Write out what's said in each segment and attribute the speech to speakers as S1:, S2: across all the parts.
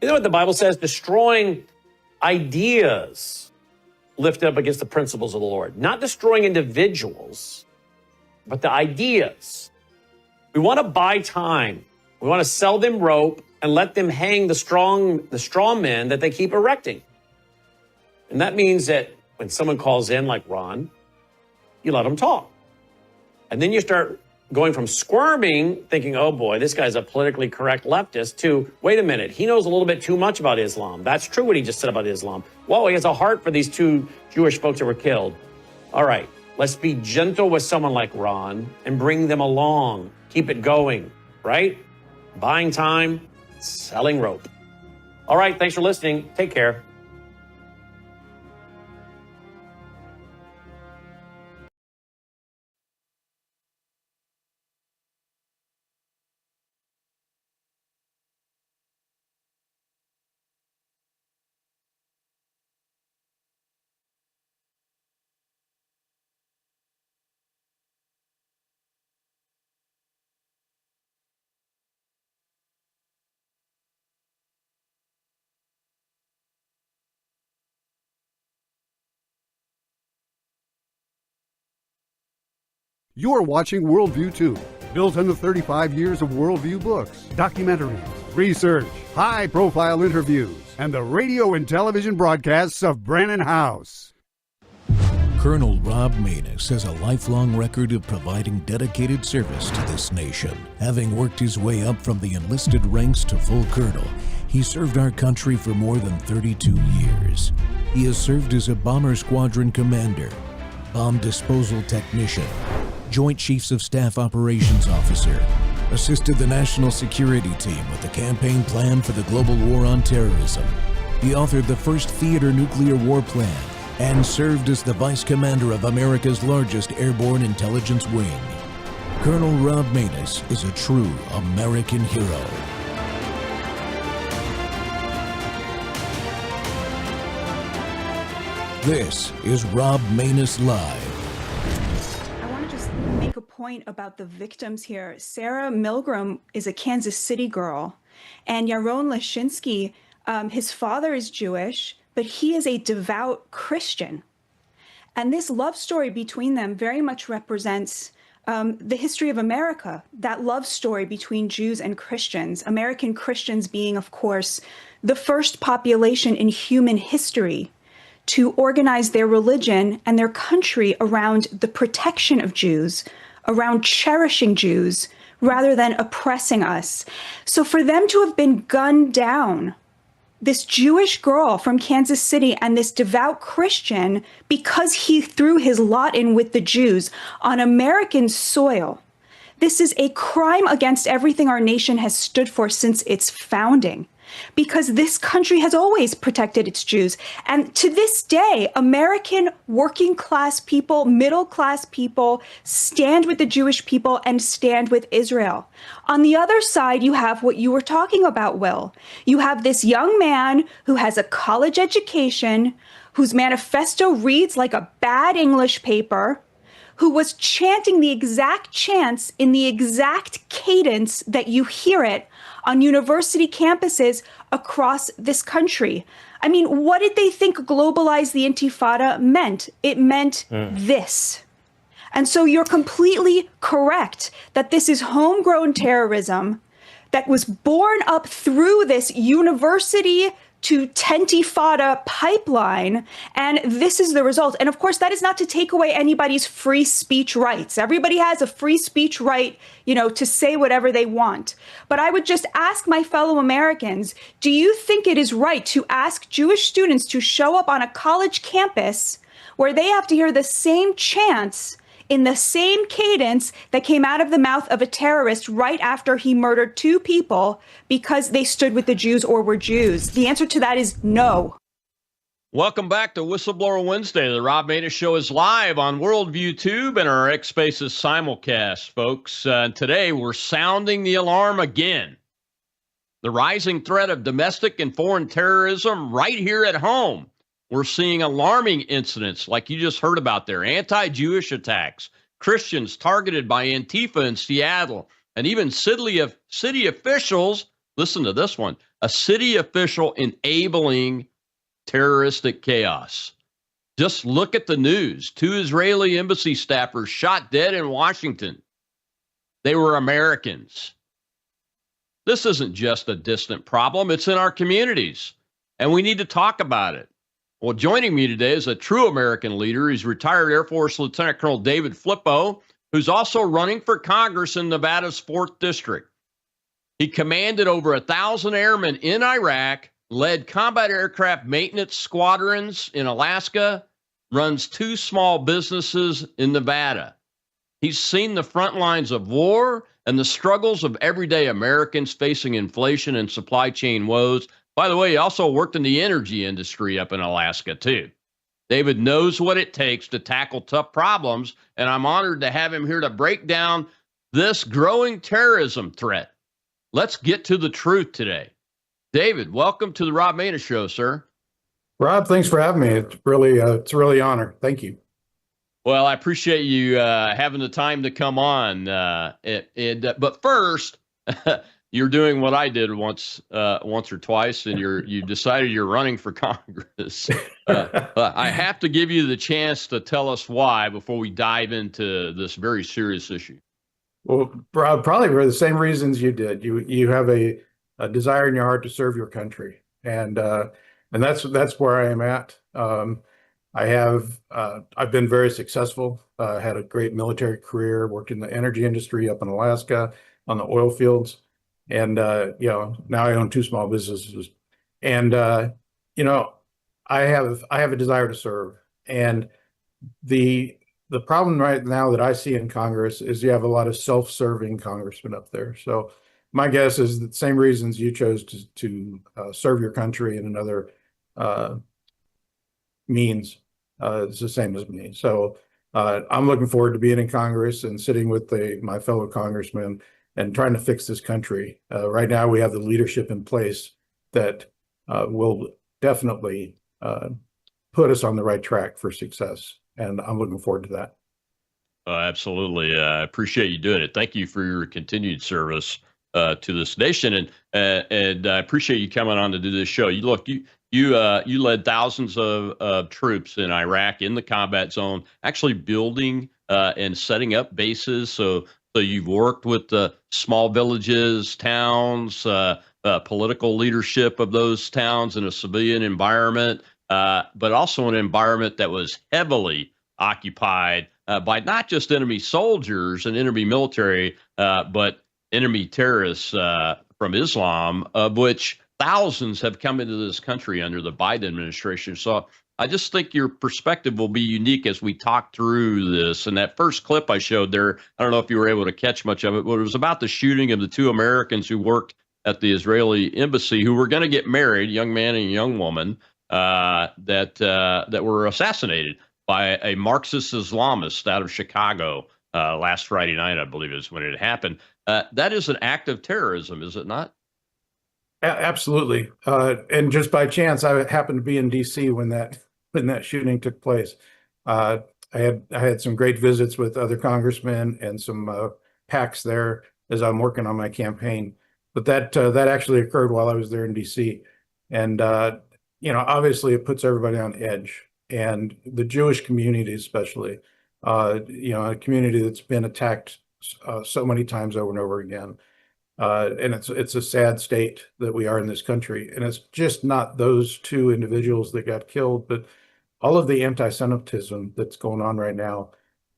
S1: You know what the Bible says? Destroying ideas lifted up against the principles of the Lord. Not destroying individuals, but the ideas. We want to buy time. We want to sell them rope and let them hang the straw men that they keep erecting. And that means that when someone calls in like Ron, you let them talk. And then you start going from squirming, thinking, oh boy, this guy's a politically correct leftist, to, wait a minute, he knows a little bit too much about Islam. That's true what he just said about Islam. Whoa, he has a heart for these 2 Jewish folks that were killed. All right, let's be gentle with someone like Ron and bring them along. Keep it going, right? Buying time, selling rope. All right, thanks for listening. Take care.
S2: You're watching Worldview 2, built on the 35 years of Worldview books, documentaries, research, high-profile interviews, and the radio and television broadcasts of Brannon House.
S3: Colonel Rob Maness has a lifelong record of providing dedicated service to this nation. Having worked his way up from the enlisted ranks to full colonel, he served our country for more than 32 years. He has served as a bomber squadron commander, bomb disposal technician, Joint Chiefs of Staff Operations Officer, assisted the National Security Team with the campaign plan for the global war on terrorism. He authored the first theater nuclear war plan and served as the Vice Commander of America's largest airborne intelligence wing. Colonel Rob Maness is a true American hero. This is Rob Maness Live.
S4: Make a point about the victims here. Sarah Milgram is a Kansas City girl, and Yaron Lashinsky, his father is Jewish, but he is a devout Christian. And this love story between them very much represents the history of America, that love story between Jews and Christians, American Christians being, of course, the first population in human history to organize their religion and their country around the protection of Jews, around cherishing Jews, rather than oppressing us. So for them to have been gunned down, this Jewish girl from Kansas City and this devout Christian, because he threw his lot in with the Jews on American soil, this is a crime against everything our nation has stood for since its founding. Because this country has always protected its Jews. And to this day, American working class people, middle class people stand with the Jewish people and stand with Israel. On the other side, you have what you were talking about, Will. You have this young man who has a college education, whose manifesto reads like a bad English paper, who was chanting the exact chants in the exact cadence that you hear it on university campuses across this country. I mean, what did they think globalize the Intifada meant? It meant this. And so you're completely correct that this is homegrown terrorism that was born up through this university to Tentifada pipeline, and this is the result. And of course, that is not to take away anybody's free speech rights. Everybody has a free speech right, to say whatever they want. But I would just ask my fellow Americans, do you think it is right to ask Jewish students to show up on a college campus where they have to hear the same chants in the same cadence that came out of the mouth of a terrorist right after he murdered 2 people because they stood with the Jews or were Jews? The answer to that is no.
S5: Welcome back to Whistleblower Wednesday. The Rob Maness Show is live on Worldview Tube and our X Spaces simulcast, folks. Today, we're sounding the alarm again. The rising threat of domestic and foreign terrorism right here at home. We're seeing alarming incidents like you just heard about there, anti-Jewish attacks, Christians targeted by Antifa in Seattle, and even city officials Listen to this one. A city official enabling terroristic chaos. Just look at the news. 2 Israeli embassy staffers shot dead in Washington. They were Americans. This isn't just a distant problem. It's in our communities, and we need to talk about it. Well, joining me today is a true American leader. He's retired Air Force Lieutenant Colonel David Flippo, who's also running for Congress in Nevada's 4th District. He commanded over 1,000 airmen in Iraq, led combat aircraft maintenance squadrons in Alaska, runs 2 small businesses in Nevada. He's seen the front lines of war and the struggles of everyday Americans facing inflation and supply chain woes. By the way, he also worked in the energy industry up in Alaska, too. David knows what it takes to tackle tough problems, and I'm honored to have him here to break down this growing terrorism threat. Let's get to the truth today. David, welcome to the Rob Maness Show, sir.
S6: Rob, thanks for having me. It's really an honor. Thank you.
S5: Well, I appreciate you having the time to come on. But first, you're doing what I did once or twice, and you decided you're running for Congress. I have to give you the chance to tell us why before we dive into this very serious issue.
S6: Well, Rob, probably for the same reasons you did. You have a desire in your heart to serve your country, and that's where I am at. I've been very successful. Had a great military career. Worked in the energy industry up in Alaska on the oil fields. And, now I own 2 small businesses, and, I have a desire to serve. And the problem right now that I see in Congress is you have a lot of self-serving congressmen up there. So my guess is the same reasons you chose to serve your country in another means is the same as me. So I'm looking forward to being in Congress and sitting with my fellow congressmen and trying to fix this country. Right now, we have the leadership in place that will definitely put us on the right track for success. And I'm looking forward to that.
S5: Absolutely. I appreciate you doing it. Thank you for your continued service to this nation. And I appreciate you coming on to do this show. You led thousands of troops in Iraq in the combat zone, actually building and setting up bases. So you've worked with the small villages, towns, political leadership of those towns in a civilian environment, but also an environment that was heavily occupied by not just enemy soldiers and enemy military, but enemy terrorists from Islam, of which thousands have come into this country under the Biden administration. So I just think your perspective will be unique as we talk through this. And that first clip I showed there, I don't know if you were able to catch much of it, but it was about the shooting of the 2 Americans who worked at the Israeli embassy who were going to get married, a young man and a young woman, that were assassinated by a Marxist Islamist out of Chicago last Friday night, I believe is when it happened. That is an act of terrorism, is it not?
S6: Absolutely. And just by chance, I happened to be in D.C. when that shooting took place. I had some great visits with other congressmen and some PACs there as I'm working on my campaign. But that actually occurred while I was there in D.C. And obviously it puts everybody on edge, and the Jewish community especially. A community that's been attacked so many times over and over again. And it's a sad state that we are in this country. And it's just not those 2 individuals that got killed, but all of the anti-Semitism that's going on right now,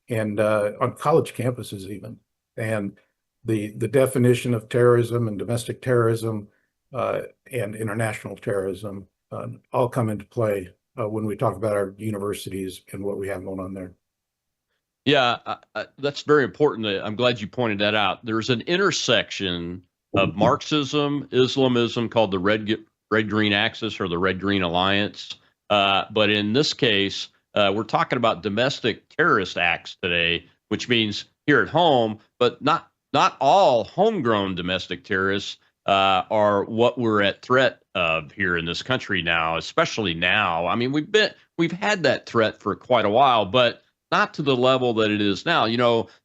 S6: and on college campuses even. And the definition of terrorism and domestic terrorism and international terrorism all come into play when we talk about our universities and what we have going on there.
S5: Yeah, that's very important. I'm glad you pointed that out. There's an intersection of Marxism, Islamism called the Red-Green Axis or the Red-Green Alliance. But in this case, we're talking about domestic terrorist acts today, which means here at home, but not all homegrown domestic terrorists are what we're at threat of here in this country now, especially now. I mean, we've had that threat for quite a while, but not to the level that it is now.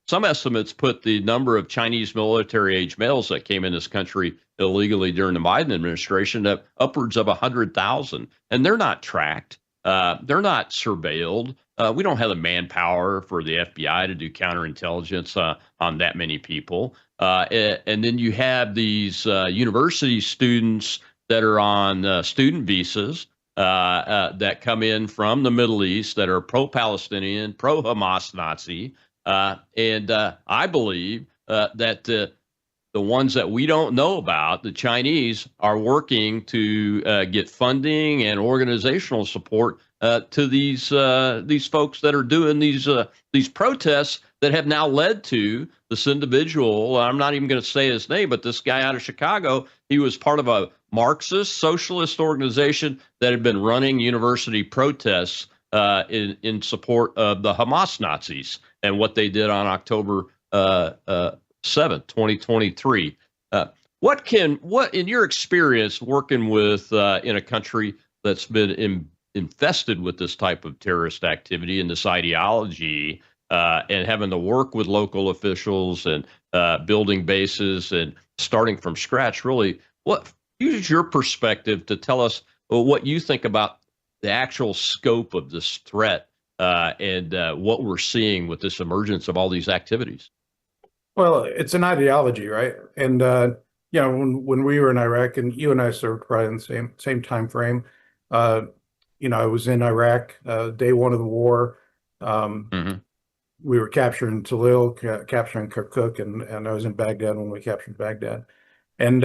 S5: Some estimates put the number of Chinese military age males that came in this country illegally during the Biden administration, upwards of 100,000, and they're not tracked. They're not surveilled. We don't have the manpower for the FBI to do counterintelligence on that many people. And then you have these university students that are on student visas that come in from the Middle East that are pro-Palestinian, pro-Hamas Nazi. And I believe that the ones that we don't know about, the Chinese, are working to get funding and organizational support to these folks that are doing these protests that have now led to this individual. I'm not even going to say his name, but this guy out of Chicago, he was part of a Marxist socialist organization that had been running university protests in support of the Hamas Nazis and what they did on October 7th, 2023. What in your experience working with in a country that's been infested with this type of terrorist activity and this ideology, and having to work with local officials and building bases and starting from scratch, really, what use your perspective to tell us what you think about the actual scope of this threat and what we're seeing with this emergence of all these activities?
S6: Well, it's an ideology, right? And when we were in Iraq, and you and I served probably in the same time frame. I was in Iraq day one of the war. We were capturing Talil, capturing Kirkuk, and I was in Baghdad when we captured Baghdad. And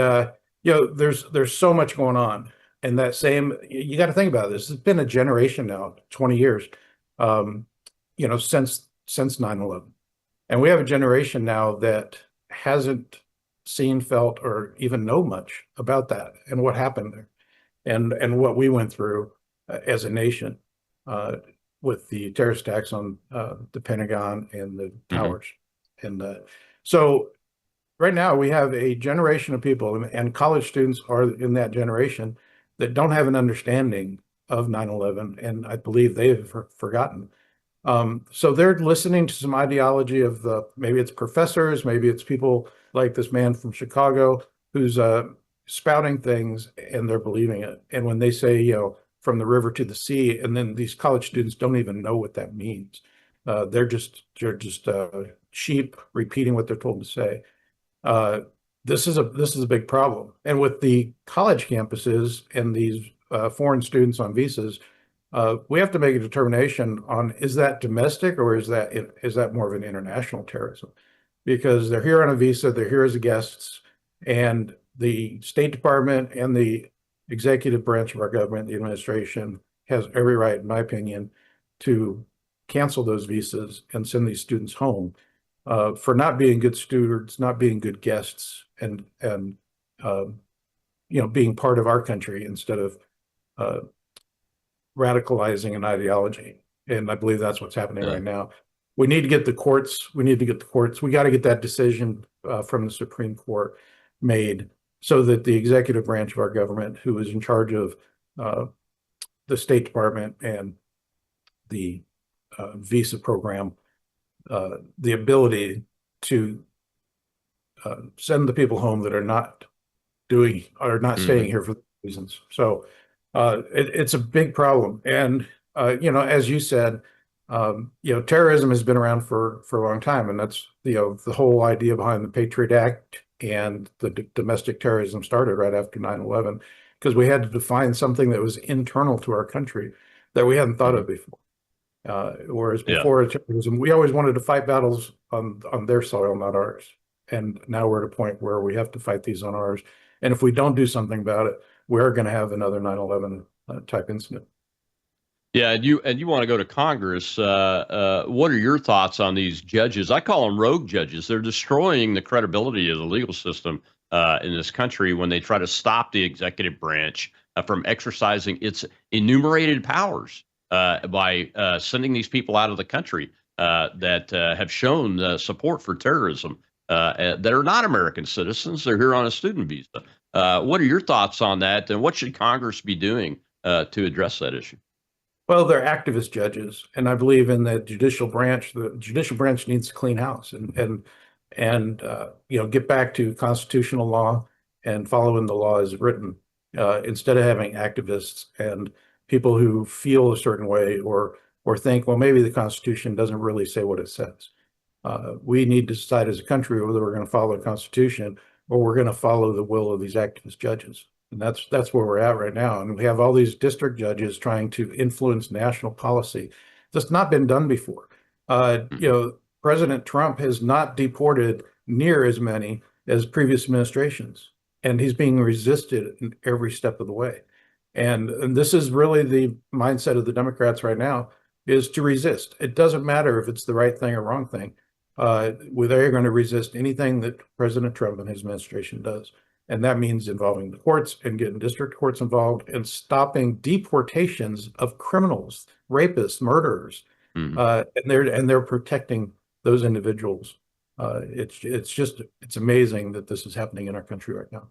S6: there's so much going on. And that same, you got to think about this. It's been a generation now, 20 years, since 9/11. And we have a generation now that hasn't seen, felt, or even know much about that and what happened there, and what we went through as a nation with the terrorist attacks on the Pentagon and the towers. And so right now we have a generation of people, and college students are in that generation, that don't have an understanding of 9/11, and I believe they've forgotten. So they're listening to some ideology of maybe it's professors, maybe it's people like this man from Chicago who's spouting things, and they're believing it. And when they say, from the river to the sea, and then these college students don't even know what that means. They're just sheep repeating what they're told to say. This is a big problem. And with the college campuses and these foreign students on visas, we have to make a determination on, is that domestic, or is that more of an international terrorism? Because they're here on a visa, they're here as guests, and the State Department and the executive branch of our government, the administration, has every right, in my opinion, to cancel those visas and send these students home for not being good stewards, not being good guests, and being part of our country instead of radicalizing an ideology. And I believe that's what's happening right now. We need to get the courts. We got to get that decision from the Supreme Court made, so that the executive branch of our government, who is in charge of the State Department and the visa program, the ability to send the people home that are not staying here for reasons. So it's a big problem. And as you said, terrorism has been around for a long time, and that's the whole idea behind the Patriot Act, and the domestic terrorism started right after 9/11, because we had to define something that was internal to our country that we hadn't thought of before. Whereas before terrorism, we always wanted to fight battles on their soil, not ours. And now we're at a point where we have to fight these on ours. And if we don't do something about it, we're going to have another 9/11 type incident.
S5: Yeah, and you want to go to Congress. What are your thoughts on these judges? I call them rogue judges. They're destroying the credibility of the legal system in this country when they try to stop the executive branch from exercising its enumerated powers by sending these people out of the country that have shown support for terrorism that are not American citizens. They're here on a student visa. What are your thoughts on that, and what should Congress be doing to address that issue?
S6: Well, they're activist judges, and I believe in the judicial branch. The judicial branch needs to clean house and get back to constitutional law and following the law as written, instead of having activists and people who feel a certain way or think, well, maybe the Constitution doesn't really say what it says. We need to decide as a country whether we're going to follow the Constitution or we're going to follow the will of these activist judges. And that's where we're at right now. And we have all these district judges trying to influence national policy. That's not been done before. President Trump has not deported near as many as previous administrations, and he's being resisted in every step of the way. And this is really the mindset of the Democrats right now, is to resist. It doesn't matter if it's the right thing or wrong thing. They're going to resist anything that President Trump and his administration does. And that means involving the courts and getting district courts involved and stopping deportations of criminals, rapists, murderers. And they're protecting those individuals. It's amazing that this is happening in our country right now.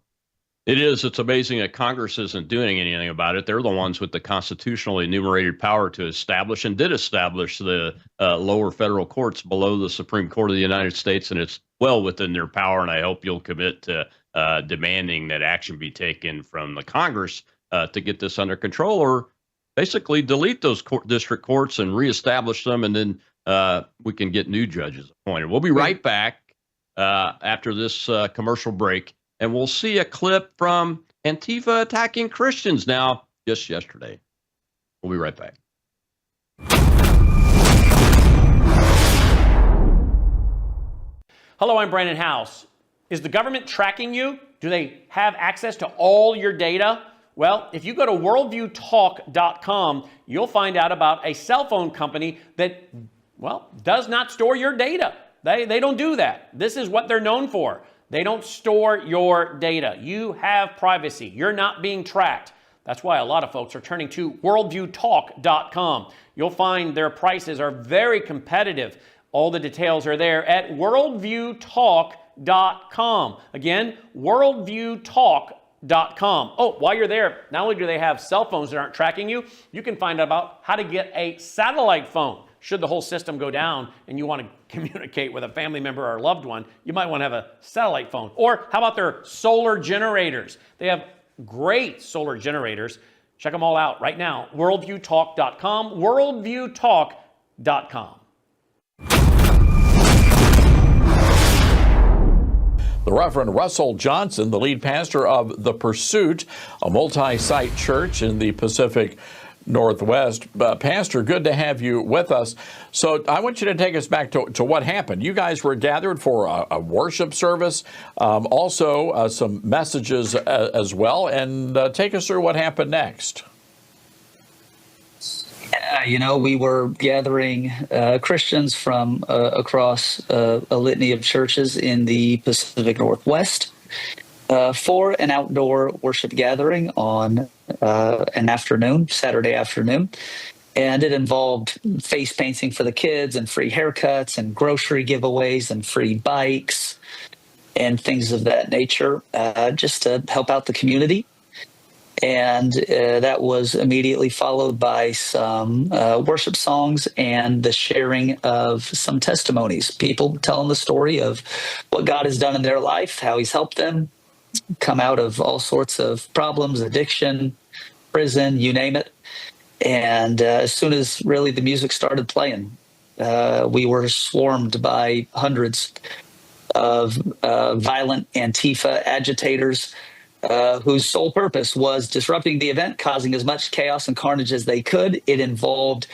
S5: It is. It's amazing that Congress isn't doing anything about it. They're the ones with the constitutionally enumerated power to establish and did establish the lower federal courts below the Supreme Court of the United States. And it's well within their power. And I hope you'll commit to demanding that action be taken from the Congress to get this under control, or basically delete those district courts and reestablish them. And then we can get new judges appointed. We'll be right back after this commercial break. And we'll see a clip from Antifa attacking Christians now just yesterday. We'll be right back.
S1: Hello, I'm Brandon House. Is the government tracking you? Do they have access to all your data? Well, if you go to worldviewtalk.com, you'll find out about a cell phone company that, does not store your data. They don't do that. This is what they're known for. They don't store your data. You have privacy. You're not being tracked. That's why a lot of folks are turning to worldviewtalk.com. You'll find their prices are very competitive. All the details are there at worldviewtalk.com. Again, worldviewtalk.com. Oh, while you're there, not only do they have cell phones that aren't tracking you, you can find out about how to get a satellite phone. Should the whole system go down and you want to communicate with a family member or a loved one, you might want to have a satellite phone. Or how about their solar generators? They have great solar generators. Check them all out right now. Worldviewtalk.com, worldviewtalk.com.
S7: The Reverend Russell Johnson, the lead pastor of The Pursuit, a multi-site church in the Pacific Northwest. Pastor, good to have you with us. So I want you to take us back to what happened. You guys were gathered for a worship service, also some messages as well, and take us through what happened next.
S8: We were gathering Christians from across a litany of churches in the Pacific Northwest for an outdoor worship gathering on an afternoon, Saturday afternoon. And it involved face painting for the kids and free haircuts and grocery giveaways and free bikes and things of that nature, just to help out the community. And that was immediately followed by some worship songs and the sharing of some testimonies, people telling the story of what God has done in their life, how he's helped them come out of all sorts of problems, addiction, prison, you name it. And as soon as really the music started playing, we were swarmed by hundreds of violent Antifa agitators whose sole purpose was disrupting the event, causing as much chaos and carnage as they could. It involved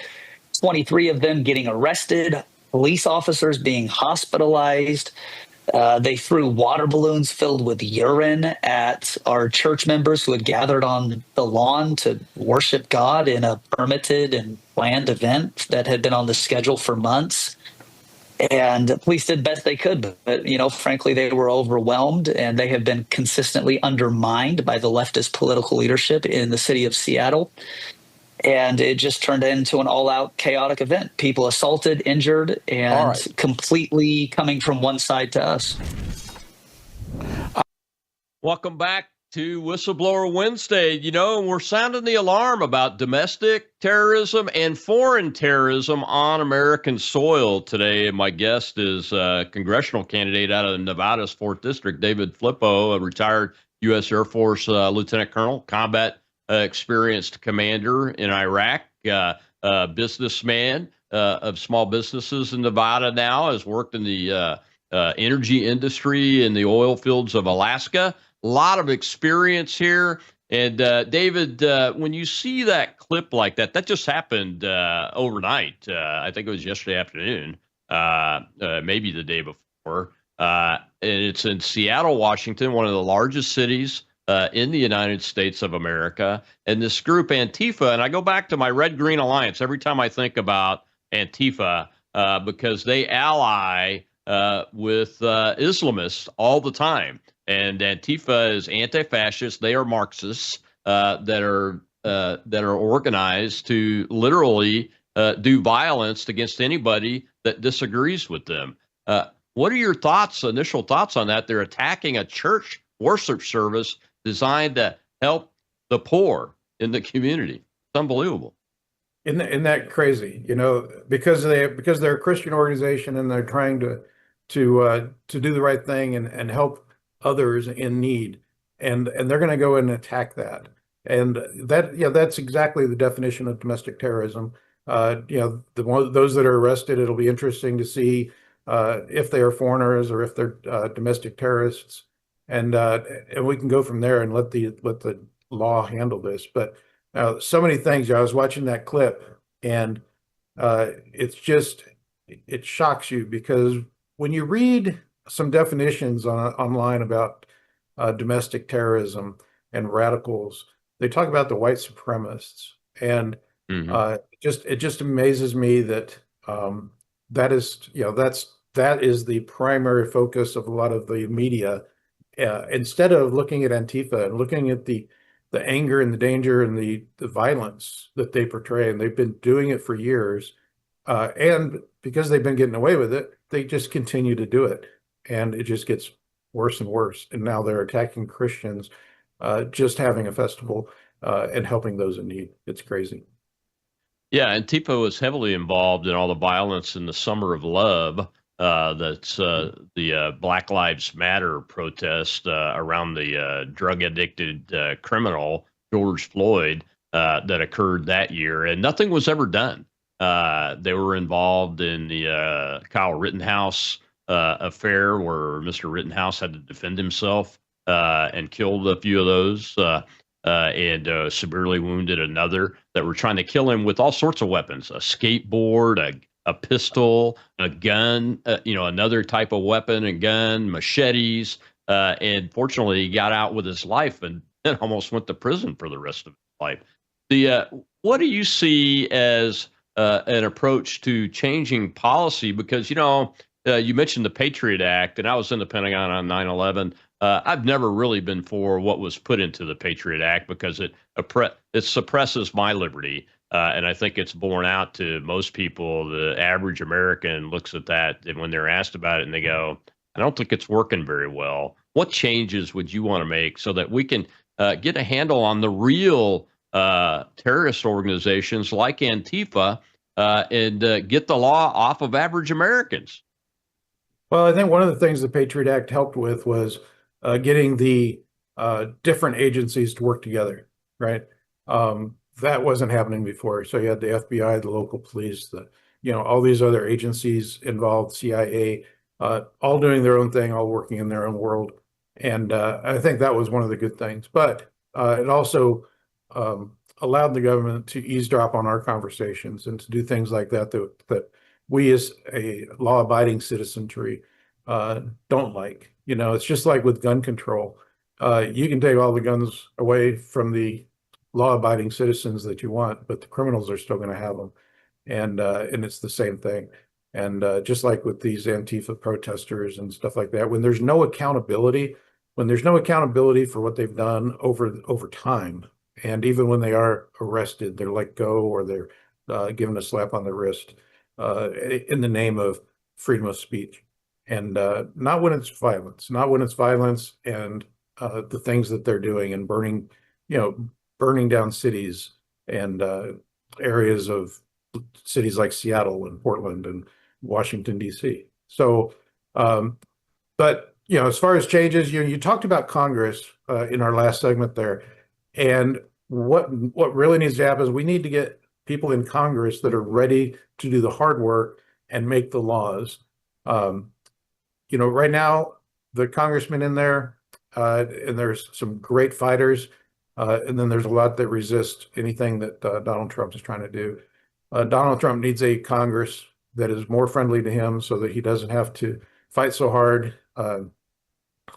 S8: 23 of them getting arrested, police officers being hospitalized. They threw water balloons filled with urine at our church members who had gathered on the lawn to worship God in a permitted and planned event that had been on the schedule for months. And the police did best they could, but frankly, they were overwhelmed, and they have been consistently undermined by the leftist political leadership in the city of Seattle. And it just turned into an all-out chaotic event. People assaulted, injured, and completely coming from one side to us.
S5: Welcome back to Whistleblower Wednesday. We're sounding the alarm about domestic terrorism and foreign terrorism on American soil today. My guest is a congressional candidate out of Nevada's 4th District, David Flippo, a retired U.S. Air Force lieutenant colonel, combat experienced commander in Iraq, businessman of small businesses in Nevada now, has worked in the energy industry in the oil fields of Alaska. A lot of experience here. And David, when you see that clip like that, that just happened overnight. I think it was yesterday afternoon, maybe the day before. And it's in Seattle, Washington, one of the largest cities in the United States of America. And this group, Antifa, and I go back to my Red Green Alliance every time I think about Antifa because they ally with Islamists all the time. And Antifa is anti-fascist. They are Marxists that are organized to literally do violence against anybody that disagrees with them. What are your thoughts, initial thoughts on that? They're attacking a church worship service designed to help the poor in the community. It's unbelievable.
S6: Isn't that crazy? You know, because they're a Christian organization and they're trying to do the right thing and help others in need, and they're going to go and attack that. And that's exactly the definition of domestic terrorism. Those that are arrested, it'll be interesting to see if they are foreigners or if they're domestic terrorists, and we can go from there and let the law handle this. But so many things. I was watching that clip, and it shocks you because when you read some definitions online about domestic terrorism and radicals, they talk about the white supremacists, and it just amazes me that that is the primary focus of a lot of the media, instead of looking at Antifa and looking at the anger and the danger and the violence that they portray, and they've been doing it for years, and because they've been getting away with it, they just continue to do it, and it just gets worse and worse. And now they're attacking Christians, just having a festival and helping those in need. It's crazy.
S5: Yeah, Antifa was heavily involved in all the violence in the Summer of Love. That's the Black Lives Matter protest around the drug-addicted criminal George Floyd that occurred that year, and nothing was ever done. They were involved in the Kyle Rittenhouse affair, where Mr. Rittenhouse had to defend himself and killed a few of those, and severely wounded another that were trying to kill him with all sorts of weapons: a skateboard, a pistol, a gun, another type of weapon and gun, machetes. And fortunately, he got out with his life and almost went to prison for the rest of his life. What do you see as an approach to changing policy? Because, you mentioned the Patriot Act, and I was in the Pentagon on 9/11. I've never really been for what was put into the Patriot Act because it suppresses my liberty. And I think it's borne out to most people. The average American looks at that, and when they're asked about it, and they go, I don't think it's working very well. What changes would you want to make so that we can get a handle on the real terrorist organizations like Antifa and get the law off of average Americans?
S6: Well, I think one of the things the Patriot Act helped with was getting the different agencies to work together, right? That wasn't happening before. So you had the FBI, the local police, all these other agencies involved, CIA, all doing their own thing, all working in their own world. And I think that was one of the good things. But it also allowed the government to eavesdrop on our conversations and to do things like that we as a law-abiding citizenry don't like. It's just like with gun control. You can take all the guns away from the law-abiding citizens that you want, but the criminals are still going to have them, and it's the same thing. And just like with these Antifa protesters and stuff like that, when there's no accountability for what they've done over time, and even when they are arrested, they're let go or they're given a slap on the wrist in the name of freedom of speech, and not when it's violence, and the things that they're doing and burning down cities and areas of cities like Seattle and Portland and Washington, D.C. So, but as far as changes, you talked about Congress in our last segment there, and what really needs to happen is we need to get people in Congress that are ready to do the hard work and make the laws. Um, right now, the congressmen in there, and there's some great fighters, and then there's a lot that resist anything that Donald Trump is trying to do. Donald Trump needs a Congress that is more friendly to him so that he doesn't have to fight so hard.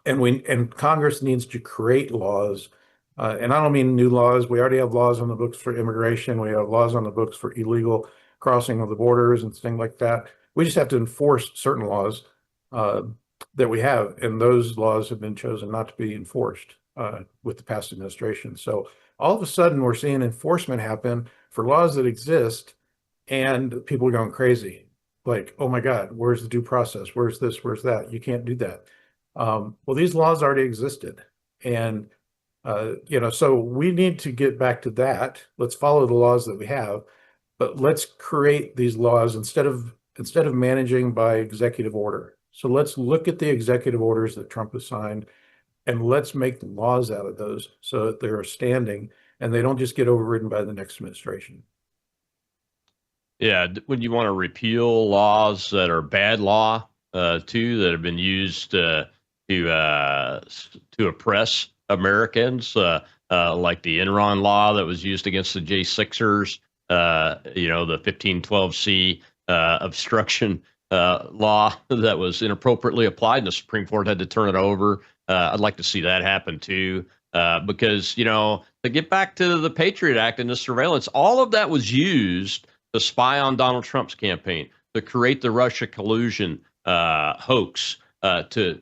S6: And Congress needs to create laws. And I don't mean new laws. We already have laws on the books for immigration. We have laws on the books for illegal crossing of the borders and things like that. We just have to enforce certain laws that we have, and those laws have been chosen not to be enforced with the past administration. So all of a sudden, we're seeing enforcement happen for laws that exist, and people are going crazy. Like, oh my God, where's the due process? Where's this? Where's that? You can't do that. Well, these laws already existed, and so we need to get back to that. Let's follow the laws that we have, but let's create these laws instead of managing by executive order. So let's look at the executive orders that Trump has signed, and let's make laws out of those so that they're standing and they don't just get overridden by the next administration.
S5: Yeah, when you want to repeal laws that are bad law, too, that have been used to oppress Americans, like the Enron law that was used against the J6ers, the 1512C obstruction law that was inappropriately applied, and the Supreme Court had to turn it over. I'd like to see that happen too, because to get back to the Patriot Act and the surveillance, all of that was used to spy on Donald Trump's campaign, to create the Russia collusion hoax, to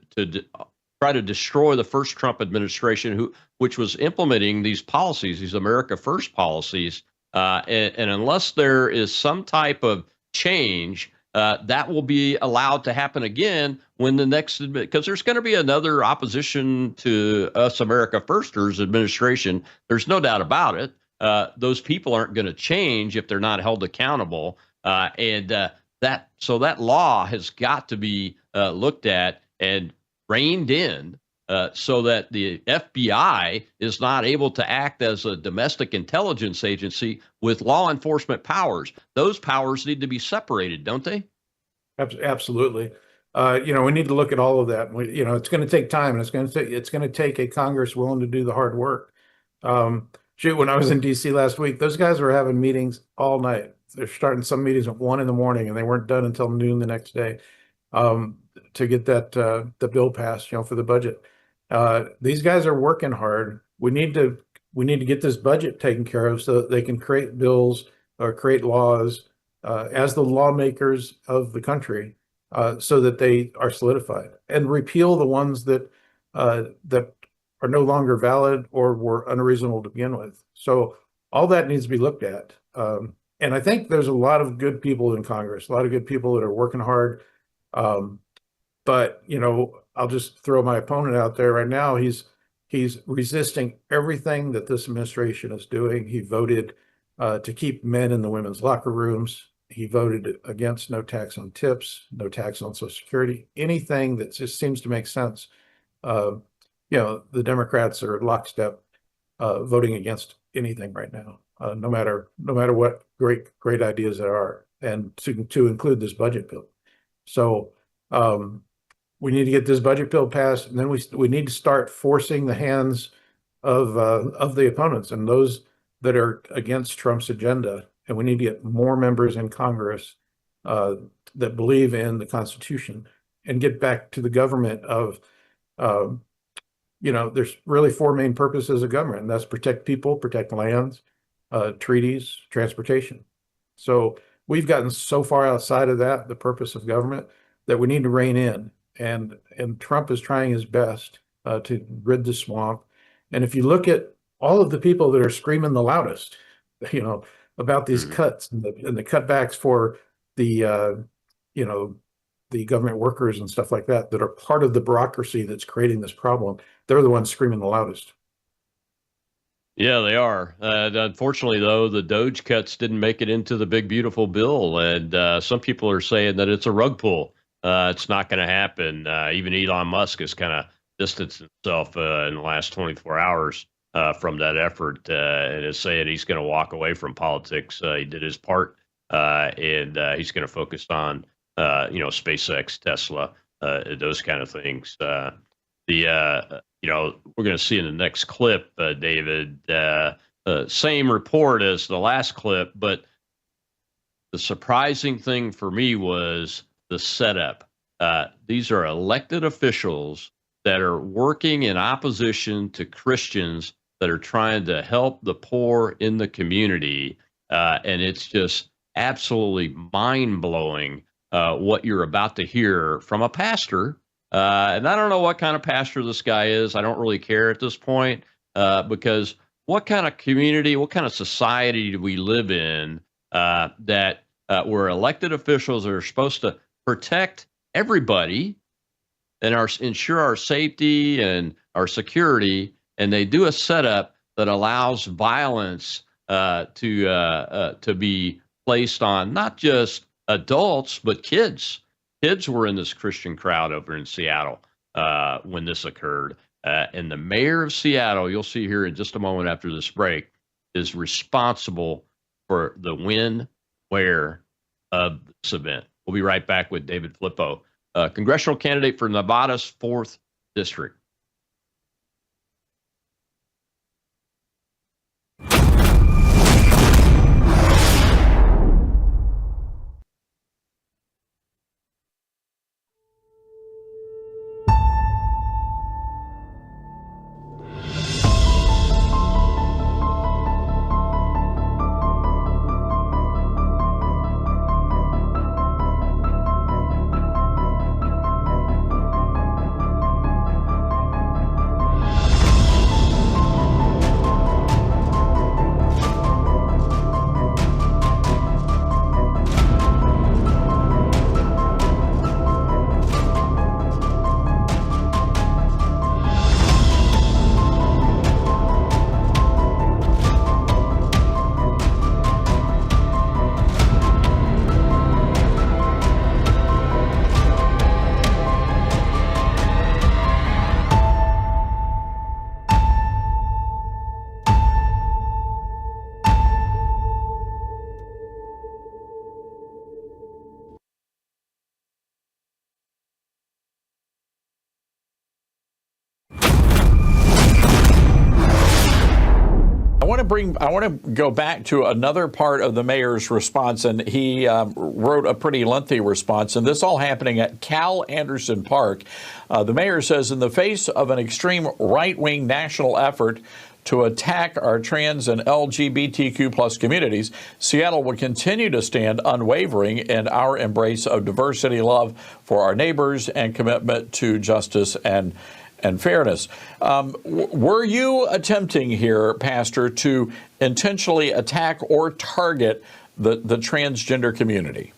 S5: try to destroy the first Trump administration, which was implementing these policies, these America First policies. And unless there is some type of change, that will be allowed to happen again when the next, because there's going to be another opposition to us America Firsters administration. There's no doubt about it. Those people aren't going to change if they're not held accountable. So that law has got to be looked at and reined in, so that the FBI is not able to act as a domestic intelligence agency with law enforcement powers. Those powers need to be separated, don't they?
S6: Absolutely. We need to look at all of that. It's going to take time, and it's going to take a Congress willing to do the hard work. When I was in DC last week, those guys were having meetings all night. They're starting some meetings at 1 a.m, and they weren't done until noon the next day, to get that the bill passed, for the budget. These guys are working hard. We need to get this budget taken care of so that they can create bills or create laws as the lawmakers of the country, so that they are solidified, and repeal the ones that are no longer valid or were unreasonable to begin with. So all that needs to be looked at. And I think there's a lot of good people in Congress, a lot of good people that are working hard. But I'll just throw my opponent out there right now. He's resisting everything that this administration is doing. He voted to keep men in the women's locker rooms. He voted against no tax on tips, no tax on Social Security, anything that just seems to make sense. The Democrats are lockstep voting against anything right now, no matter what great ideas there are, and to include this budget bill. So we need to get this budget bill passed, and then we need to start forcing the hands of the opponents and those that are against Trump's agenda. And we need to get more members in Congress that believe in the Constitution, and get back to the government of, there's really 4 main purposes of government, and that's protect people, protect lands, treaties, transportation. So we've gotten so far outside of that, the purpose of government, that we need to rein in. And Trump is trying his best to rid the swamp. And if you look at all of the people that are screaming the loudest, about these cuts and the cutbacks for the the government workers and stuff like that are part of the bureaucracy that's creating this problem, they're the ones screaming the loudest.
S5: Yeah, they are. Unfortunately, though, the Doge cuts didn't make it into the big, beautiful bill. And some people are saying that it's a rug pull. It's not going to happen. Even Elon Musk has kind of distanced himself in the last 24 hours from that effort and is saying he's going to walk away from politics. He did his part, and he's going to focus on, SpaceX, Tesla, those kind of things. We're going to see in the next clip, David, same report as the last clip, but the surprising thing for me was the setup. These are elected officials that are working in opposition to Christians that are trying to help the poor in the community. And it's just absolutely mind-blowing what you're about to hear from a pastor. And I don't know what kind of pastor this guy is. I don't really care at this point because what kind of community, what kind of society do we live in that where elected officials are supposed to protect everybody and ensure our safety and our security, and they do a setup that allows violence to be placed on not just adults but kids. Kids were in this Christian crowd over in Seattle when this occurred, and the mayor of Seattle, you'll see here in just a moment after this break, is responsible for the when, where of this event. We'll be right back with David Flippo, congressional candidate for Nevada's 4th District.
S7: I want to go back to another part of the mayor's response, and he wrote a pretty lengthy response, and this all happening at Cal Anderson Park. The mayor says, in the face of an extreme right-wing national effort to attack our trans and LGBTQ plus communities, Seattle will continue to stand unwavering in our embrace of diversity, love for our neighbors, and commitment to justice and fairness. Were you attempting here, Pastor, to intentionally attack or target the transgender community?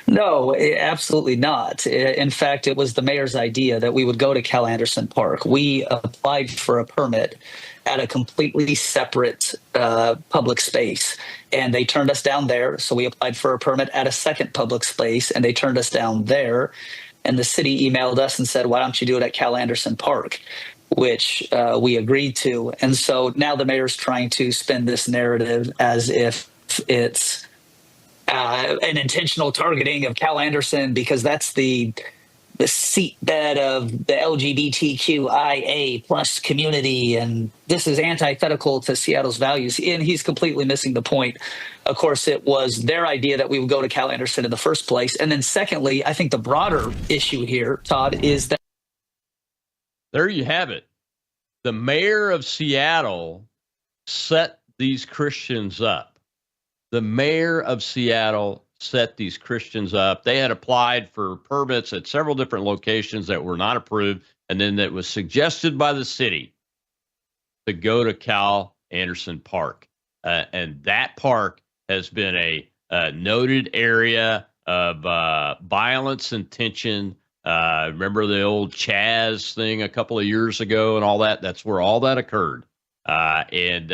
S8: No, absolutely not. In fact, it was the mayor's idea that we would go to Cal Anderson Park. We applied for a permit at a completely separate public space, and they turned us down there. So we applied for a permit at a second public space, and they turned us down there. And the city emailed us and said, why don't you do it at Cal Anderson Park, which we agreed to. And so now the mayor's trying to spin this narrative as if it's an intentional targeting of Cal Anderson because that's the seatbed of the LGBTQIA plus community, and this is antithetical to Seattle's values. And he's completely missing the point. Of course, it was their idea that we would go to Cal Anderson in the first place. And then secondly, I think the broader issue here, Todd, is that
S5: there you have it. The mayor of Seattle set these Christians up. The mayor of Seattle set these Christians up. They had applied for permits at several different locations that were not approved, and then it was suggested by the city to go to Cal Anderson Park. And that park has been a noted area of violence and tension. Remember the old Chaz thing a couple of years ago and all that? That's where all that occurred. And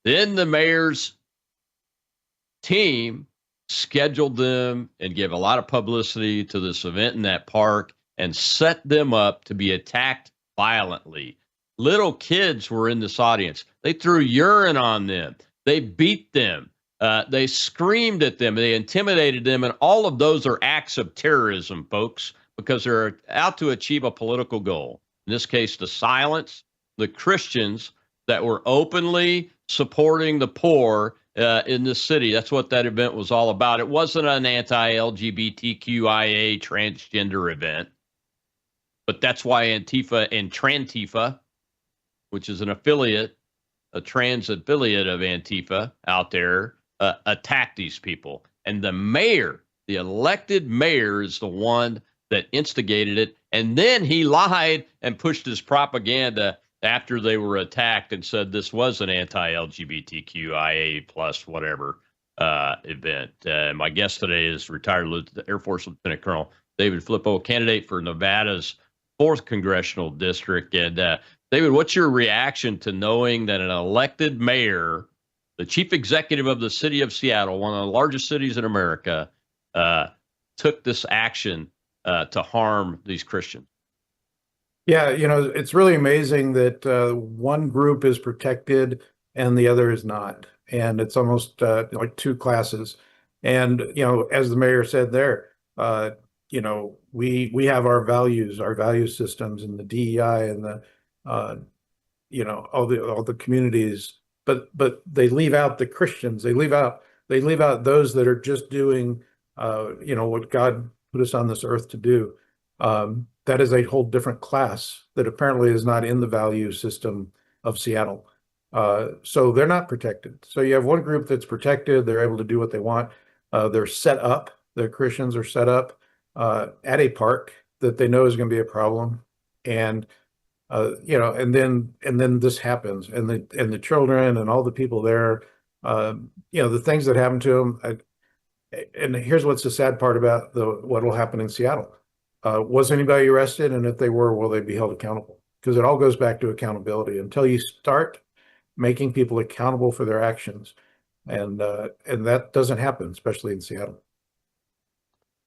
S5: then the mayor's team scheduled them and gave a lot of publicity to this event in that park and set them up to be attacked violently. Little kids were in this audience. They threw urine on them. They beat them. They screamed at them. They intimidated them. And all of those are acts of terrorism, folks, because they're out to achieve a political goal. In this case, to silence the Christians that were openly supporting the poor in this city. That's what that event was all about. It wasn't an anti-LGBTQIA transgender event, but that's why Antifa and Trantifa, which is an affiliate, a trans affiliate of Antifa out there, attacked these people. And the mayor, the elected mayor, is the one that instigated it. And then he lied and pushed his propaganda after they were attacked and said this was an anti-LGBTQIA plus whatever event. My guest today is retired Air Force Lieutenant Colonel David Filippo, candidate for Nevada's 4th Congressional District. And David, what's your reaction to knowing that an elected mayor, the chief executive of the city of Seattle, one of the largest cities in America, took this action to harm these Christians?
S6: Yeah, it's really amazing that one group is protected and the other is not. And it's almost like two classes. And, as the mayor said there, we have our values, our value systems, and the DEI and the, all the communities, but they leave out the Christians. They leave out those that are just doing, what God put us on this earth to do. That is a whole different class that apparently is not in the value system of Seattle. So they're not protected. So you have one group that's protected. They're able to do what they want. They're set up. The Christians are set up at a park that they know is going to be a problem. And, and then this happens, and the children and all the people there, the things that happen to them. And here's what's the sad part about what will happen in Seattle. Was anybody arrested? And if they were, will they be held accountable? Because it all goes back to accountability. Until you start making people accountable for their actions, and that doesn't happen, especially in Seattle.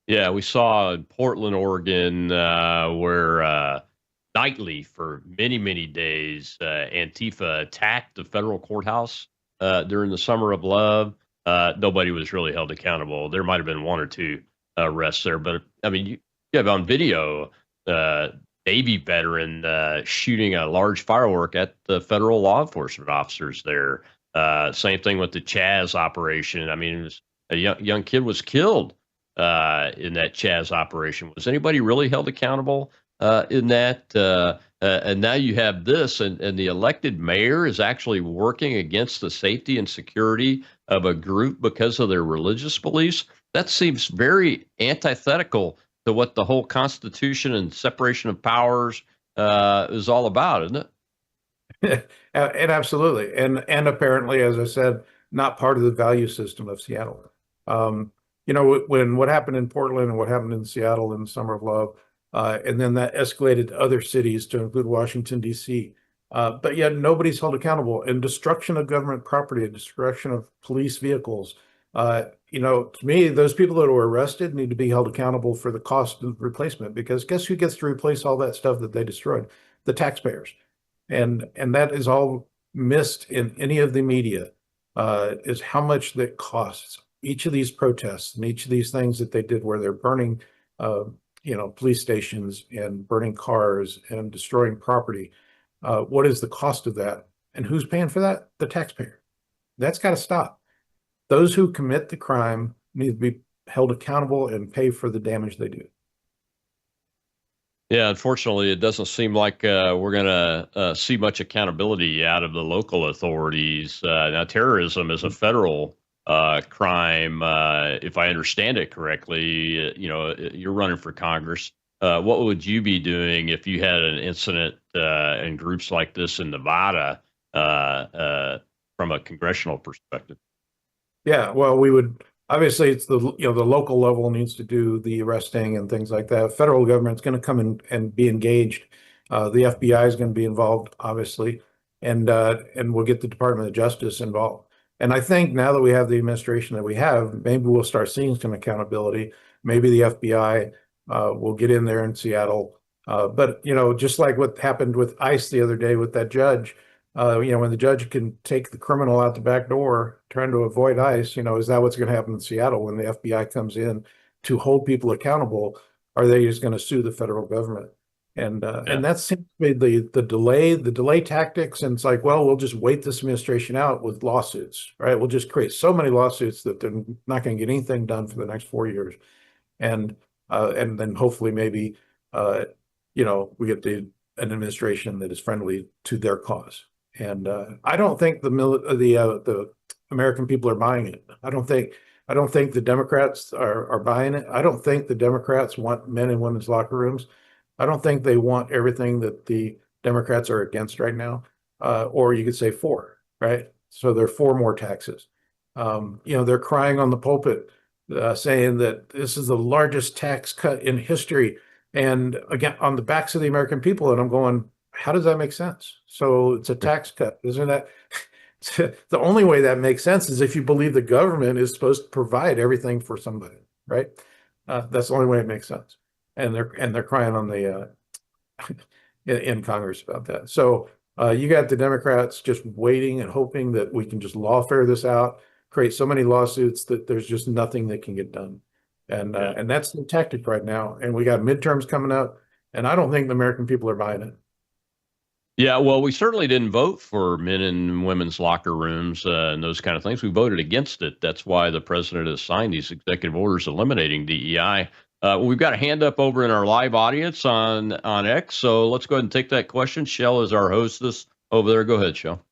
S5: Yeah, we saw in Portland, Oregon, where nightly for many, many days, Antifa attacked the federal courthouse during the Summer of Love. Nobody was really held accountable. There might have been one or two arrests there, but I mean, you have on video Navy veteran shooting a large firework at the federal law enforcement officers there. Same thing with the Chaz operation. I mean, a young kid was killed in that Chaz operation. Was anybody really held accountable in that? And now you have this, and the elected mayor is actually working against the safety and security of a group because of their religious beliefs. That seems very antithetical to what the whole Constitution and separation of powers is all about, isn't it?
S6: And absolutely. And apparently, as I said, not part of the value system of Seattle. When what happened in Portland and what happened in Seattle in the Summer of Love, and then that escalated to other cities to include Washington, D.C. But yet nobody's held accountable. And destruction of government property, and destruction of police vehicles. To me, those people that were arrested need to be held accountable for the cost of replacement, because guess who gets to replace all that stuff that they destroyed? The taxpayers. And that is all missed in any of the media, is how much that costs. Each of these protests and each of these things that they did where they're burning, police stations and burning cars and destroying property. What is the cost of that? And who's paying for that? The taxpayer. That's got to stop. Those who commit the crime need to be held accountable and pay for the damage they do.
S5: Yeah, unfortunately, it doesn't seem like we're going to see much accountability out of the local authorities. Now, terrorism is a federal crime, if I understand it correctly. You're running for Congress. What would you be doing if you had an incident in groups like this in Nevada from a congressional perspective?
S6: Yeah, well, we would obviously, it's the local level needs to do the arresting and things like that. Federal government's going to come in and be engaged. The FBI is going to be involved, obviously, and we'll get the Department of Justice involved. And I think now that we have the administration that we have, maybe we'll start seeing some accountability. Maybe the FBI will get in there in Seattle. But, just like what happened with ICE the other day with that judge, when the judge can take the criminal out the back door trying to avoid ICE, is that what's going to happen in Seattle when the FBI comes in to hold people accountable? Are they just going to sue the federal government? And that seems to be the delay tactics. And it's like, well, we'll just wait this administration out with lawsuits, right? We'll just create so many lawsuits that they're not going to get anything done for the next 4 years. And then hopefully maybe we get an administration that is friendly to their cause. And I don't think the American people are buying it. I don't think the Democrats are buying it. I don't think the Democrats want men and women's locker rooms. I don't think they want everything that the Democrats are against right now, or you could say for, right? So they're for more taxes. They're crying on the pulpit, saying that this is the largest tax cut in history, and again, on the backs of the American people. And I'm going, how does that make sense? So it's a tax cut, isn't that? The only way that makes sense is if you believe the government is supposed to provide everything for somebody, right? That's the only way it makes sense. And they're crying on the in Congress about that. So you got the Democrats just waiting and hoping that we can just lawfare this out, create so many lawsuits that there's just nothing that can get done. And that's the tactic right now. And we got midterms coming up, and I don't think the American people are buying it.
S5: Yeah, well, we certainly didn't vote for men and women's locker rooms and those kind of things. We voted against it. That's why the president has signed these executive orders eliminating DEI. We've got a hand up over in our live audience on X, so let's go ahead and take that question. Shell is our hostess over there. Go ahead, Shell.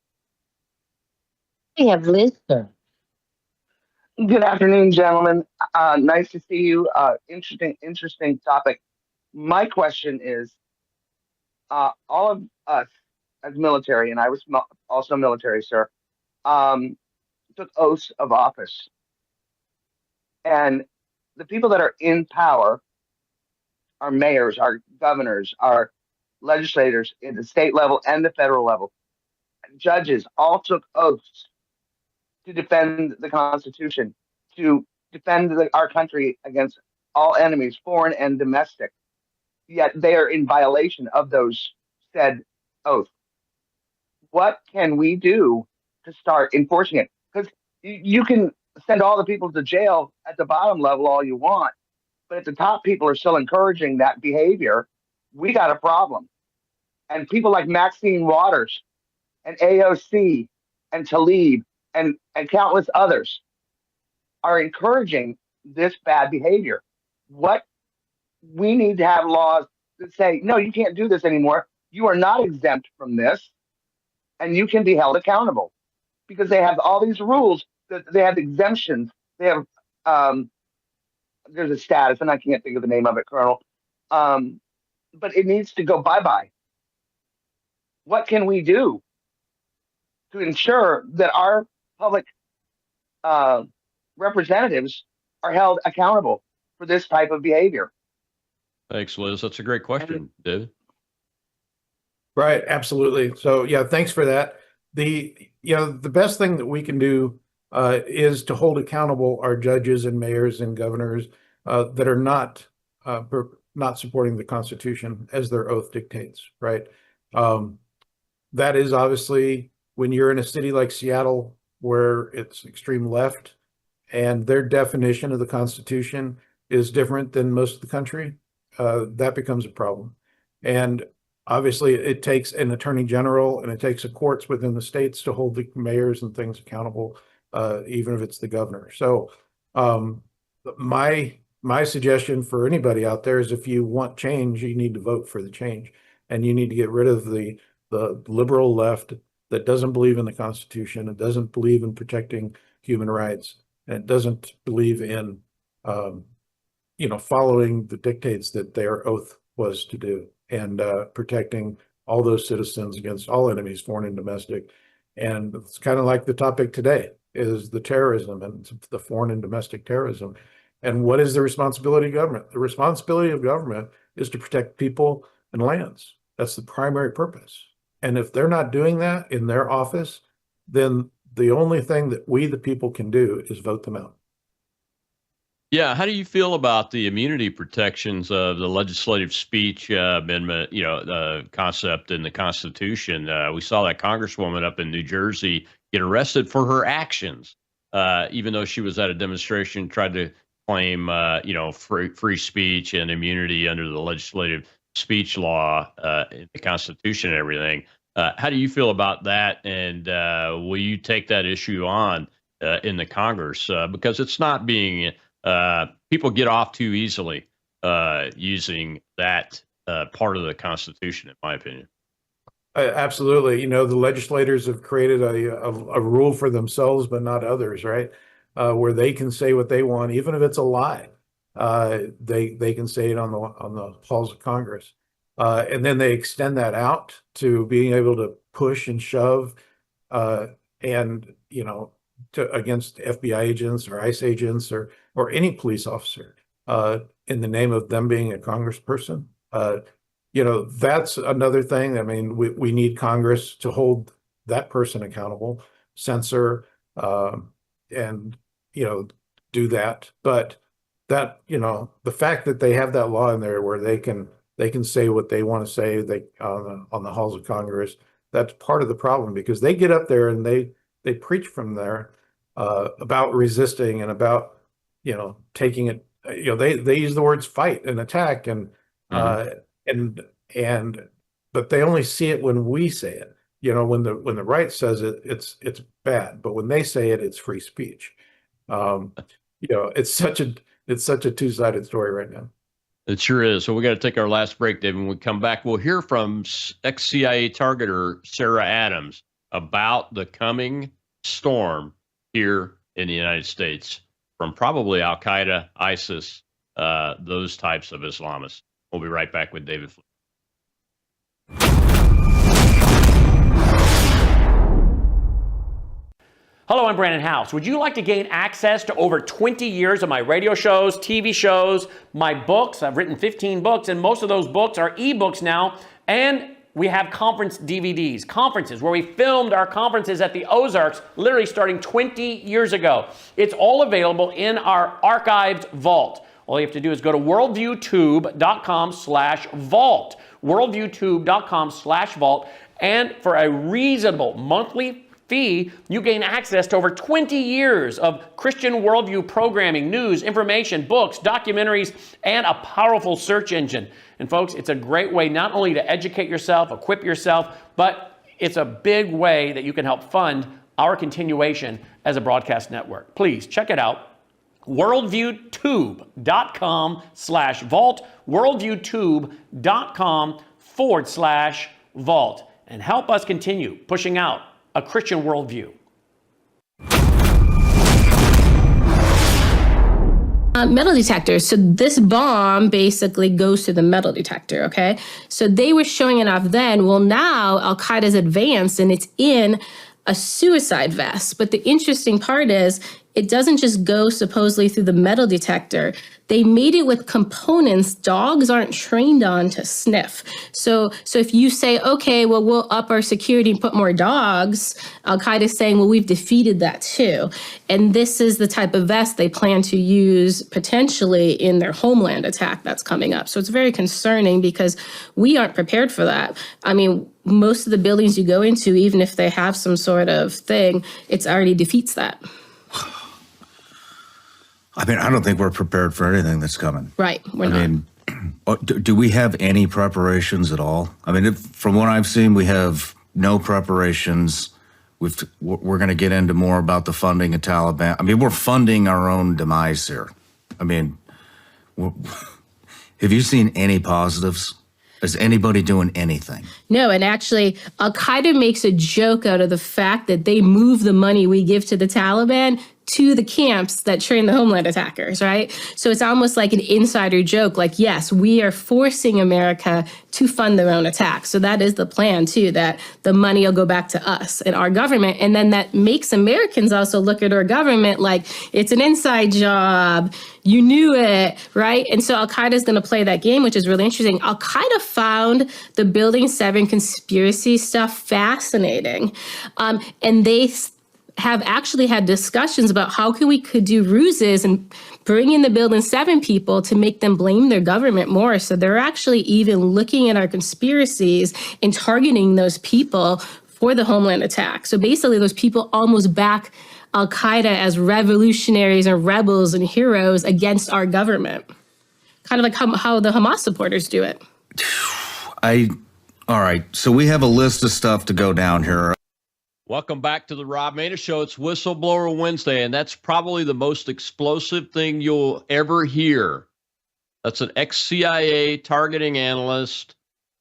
S9: We have listeners.
S10: Good afternoon, gentlemen. Nice to see you. Interesting topic. My question is, all of us as military, and I was also military, sir, took oaths of office. And the people that are in power, our mayors, our governors, our legislators at the state level and the federal level, judges all took oaths to defend the Constitution, to defend our country against all enemies, foreign and domestic. Yet they are in violation of those said oaths. What can we do to start enforcing it? Because you can send all the people to jail at the bottom level all you want, but if the top people are still encouraging that behavior, we got a problem. And people like Maxine Waters and AOC and Tlaib and countless others are encouraging this bad behavior. What we need to have laws that say, no, you can't do this anymore. You are not exempt from this, and you can be held accountable, because they have all these rules that they have exemptions. They have there's a status, and I can't think of the name of it, Colonel. But it needs to go bye-bye. What can we do to ensure that our public representatives are held accountable for this type of behavior?
S5: Thanks, Liz. That's a great question, David.
S6: Right, absolutely. So yeah, thanks for that. The best thing that we can do is to hold accountable our judges and mayors and governors that are not supporting the Constitution as their oath dictates. Right. That is obviously when you're in a city like Seattle, where it's extreme left, and their definition of the Constitution is different than most of the country. That becomes a problem. And obviously it takes an attorney general and it takes the courts within the states to hold the mayors and things accountable, even if it's the governor. So my suggestion for anybody out there is, if you want change, you need to vote for the change, and you need to get rid of the liberal left that doesn't believe in the Constitution, it doesn't believe in protecting human rights, and it doesn't believe in following the dictates that their oath was to do, and protecting all those citizens against all enemies, foreign and domestic. And it's kind of like the topic today is the terrorism and the foreign and domestic terrorism. And what is the responsibility of government? The responsibility of government is to protect people and lands. That's the primary purpose. And if they're not doing that in their office, then the only thing that we, the people, can do is vote them out.
S5: Yeah, how do you feel about the immunity protections of the legislative speech amendment, the concept in the Constitution? We saw that Congresswoman up in New Jersey get arrested for her actions, even though she was at a demonstration, tried to claim, free speech and immunity under the legislative speech law in the Constitution and everything. How do you feel about that? And will you take that issue on in the Congress? Because it's not being... people get off too easily using that part of the Constitution, in my opinion.
S6: Absolutely. The legislators have created a rule for themselves, but not others, right? Where they can say what they want, even if it's a lie. They can say it on the halls of Congress. And then they extend that out to being able to push and shove and, against FBI agents or ICE agents or any police officer in the name of them being a congressperson. That's another thing. I mean, we need Congress to hold that person accountable, censor, and, do that. But that, the fact that they have that law in there where they can say what they want to say on the halls of Congress, that's part of the problem, because they get up there and they preach from there about resisting and about, taking it, they use the words fight and attack and but they only see it when we say it. When the right says it, it's bad, but when they say it, it's free speech. It's such a two-sided story right now.
S5: It sure is. So we got to take our last break, Dave. When we come back, we'll hear from ex-CIA targeter Sarah Adams about the coming storm here in the United States from probably Al-Qaeda, ISIS, those types of Islamists. We'll be right back with David.
S1: Hello, I'm Brandon House. Would you like to gain access to over 20 years of my radio shows, TV shows, my books? I've written 15 books, and most of those books are ebooks now. And we have conference DVDs, conferences where we filmed our conferences at the Ozarks, literally starting 20 years ago. It's all available in our archived vault. All you have to do is go to worldviewtube.com/vault, worldviewtube.com/vault, and for a reasonable monthly fee, you gain access to over 20 years of Christian worldview programming, news, information, books, documentaries, and a powerful search engine. And folks, it's a great way not only to educate yourself, equip yourself, but it's a big way that you can help fund our continuation as a broadcast network. Please check it out. worldviewtube.com/vault, worldviewtube.com/vault, and help us continue pushing out a Christian worldview.
S11: Metal detectors. So this bomb basically goes to the metal detector, okay? So they were showing it off then. Well, now Al-Qaeda's advanced and it's in a suicide vest. But the interesting part is it doesn't just go supposedly through the metal detector. They made it with components dogs aren't trained on to sniff. So if you say, okay, well, we'll up our security and put more dogs, Al-Qaeda is saying, well, we've defeated that too. And this is the type of vest they plan to use potentially in their homeland attack that's coming up. So it's very concerning because we aren't prepared for that. I mean, most of the buildings you go into, even if they have some sort of thing, it's already defeats that.
S12: I mean, I don't think we're prepared for anything that's coming.
S11: Right, we're not.
S12: I mean, do we have any preparations at all? I mean, from what I've seen, we have no preparations. We're going to get into more about the funding of Taliban. I mean, we're funding our own demise here. I mean, have you seen any positives? Is anybody doing anything?
S11: No, and actually, Al-Qaeda makes a joke out of the fact that they move the money we give to the Taliban to the camps that train the homeland attackers, right? So it's almost like an insider joke, like, yes, we are forcing America to fund their own attacks. So that is the plan, too, that the money will go back to us and our government. And then that makes Americans also look at our government like it's an inside job. You knew it, right? And so Al-Qaeda is going to play that game, which is really interesting. Al-Qaeda found the Building 7 conspiracy stuff fascinating. And they have actually had discussions about how we could do ruses and bring in the Building 7 people to make them blame their government more. So they're actually even looking at our conspiracies and targeting those people for the homeland attack. So basically, those people almost back Al-Qaeda as revolutionaries and rebels and heroes against our government. Kind of like how the Hamas supporters do it.
S12: All right. So we have a list of stuff to go down here.
S5: Welcome back to the Rob Maness Show. It's Whistleblower Wednesday, and that's probably the most explosive thing you'll ever hear. That's an ex-CIA targeting analyst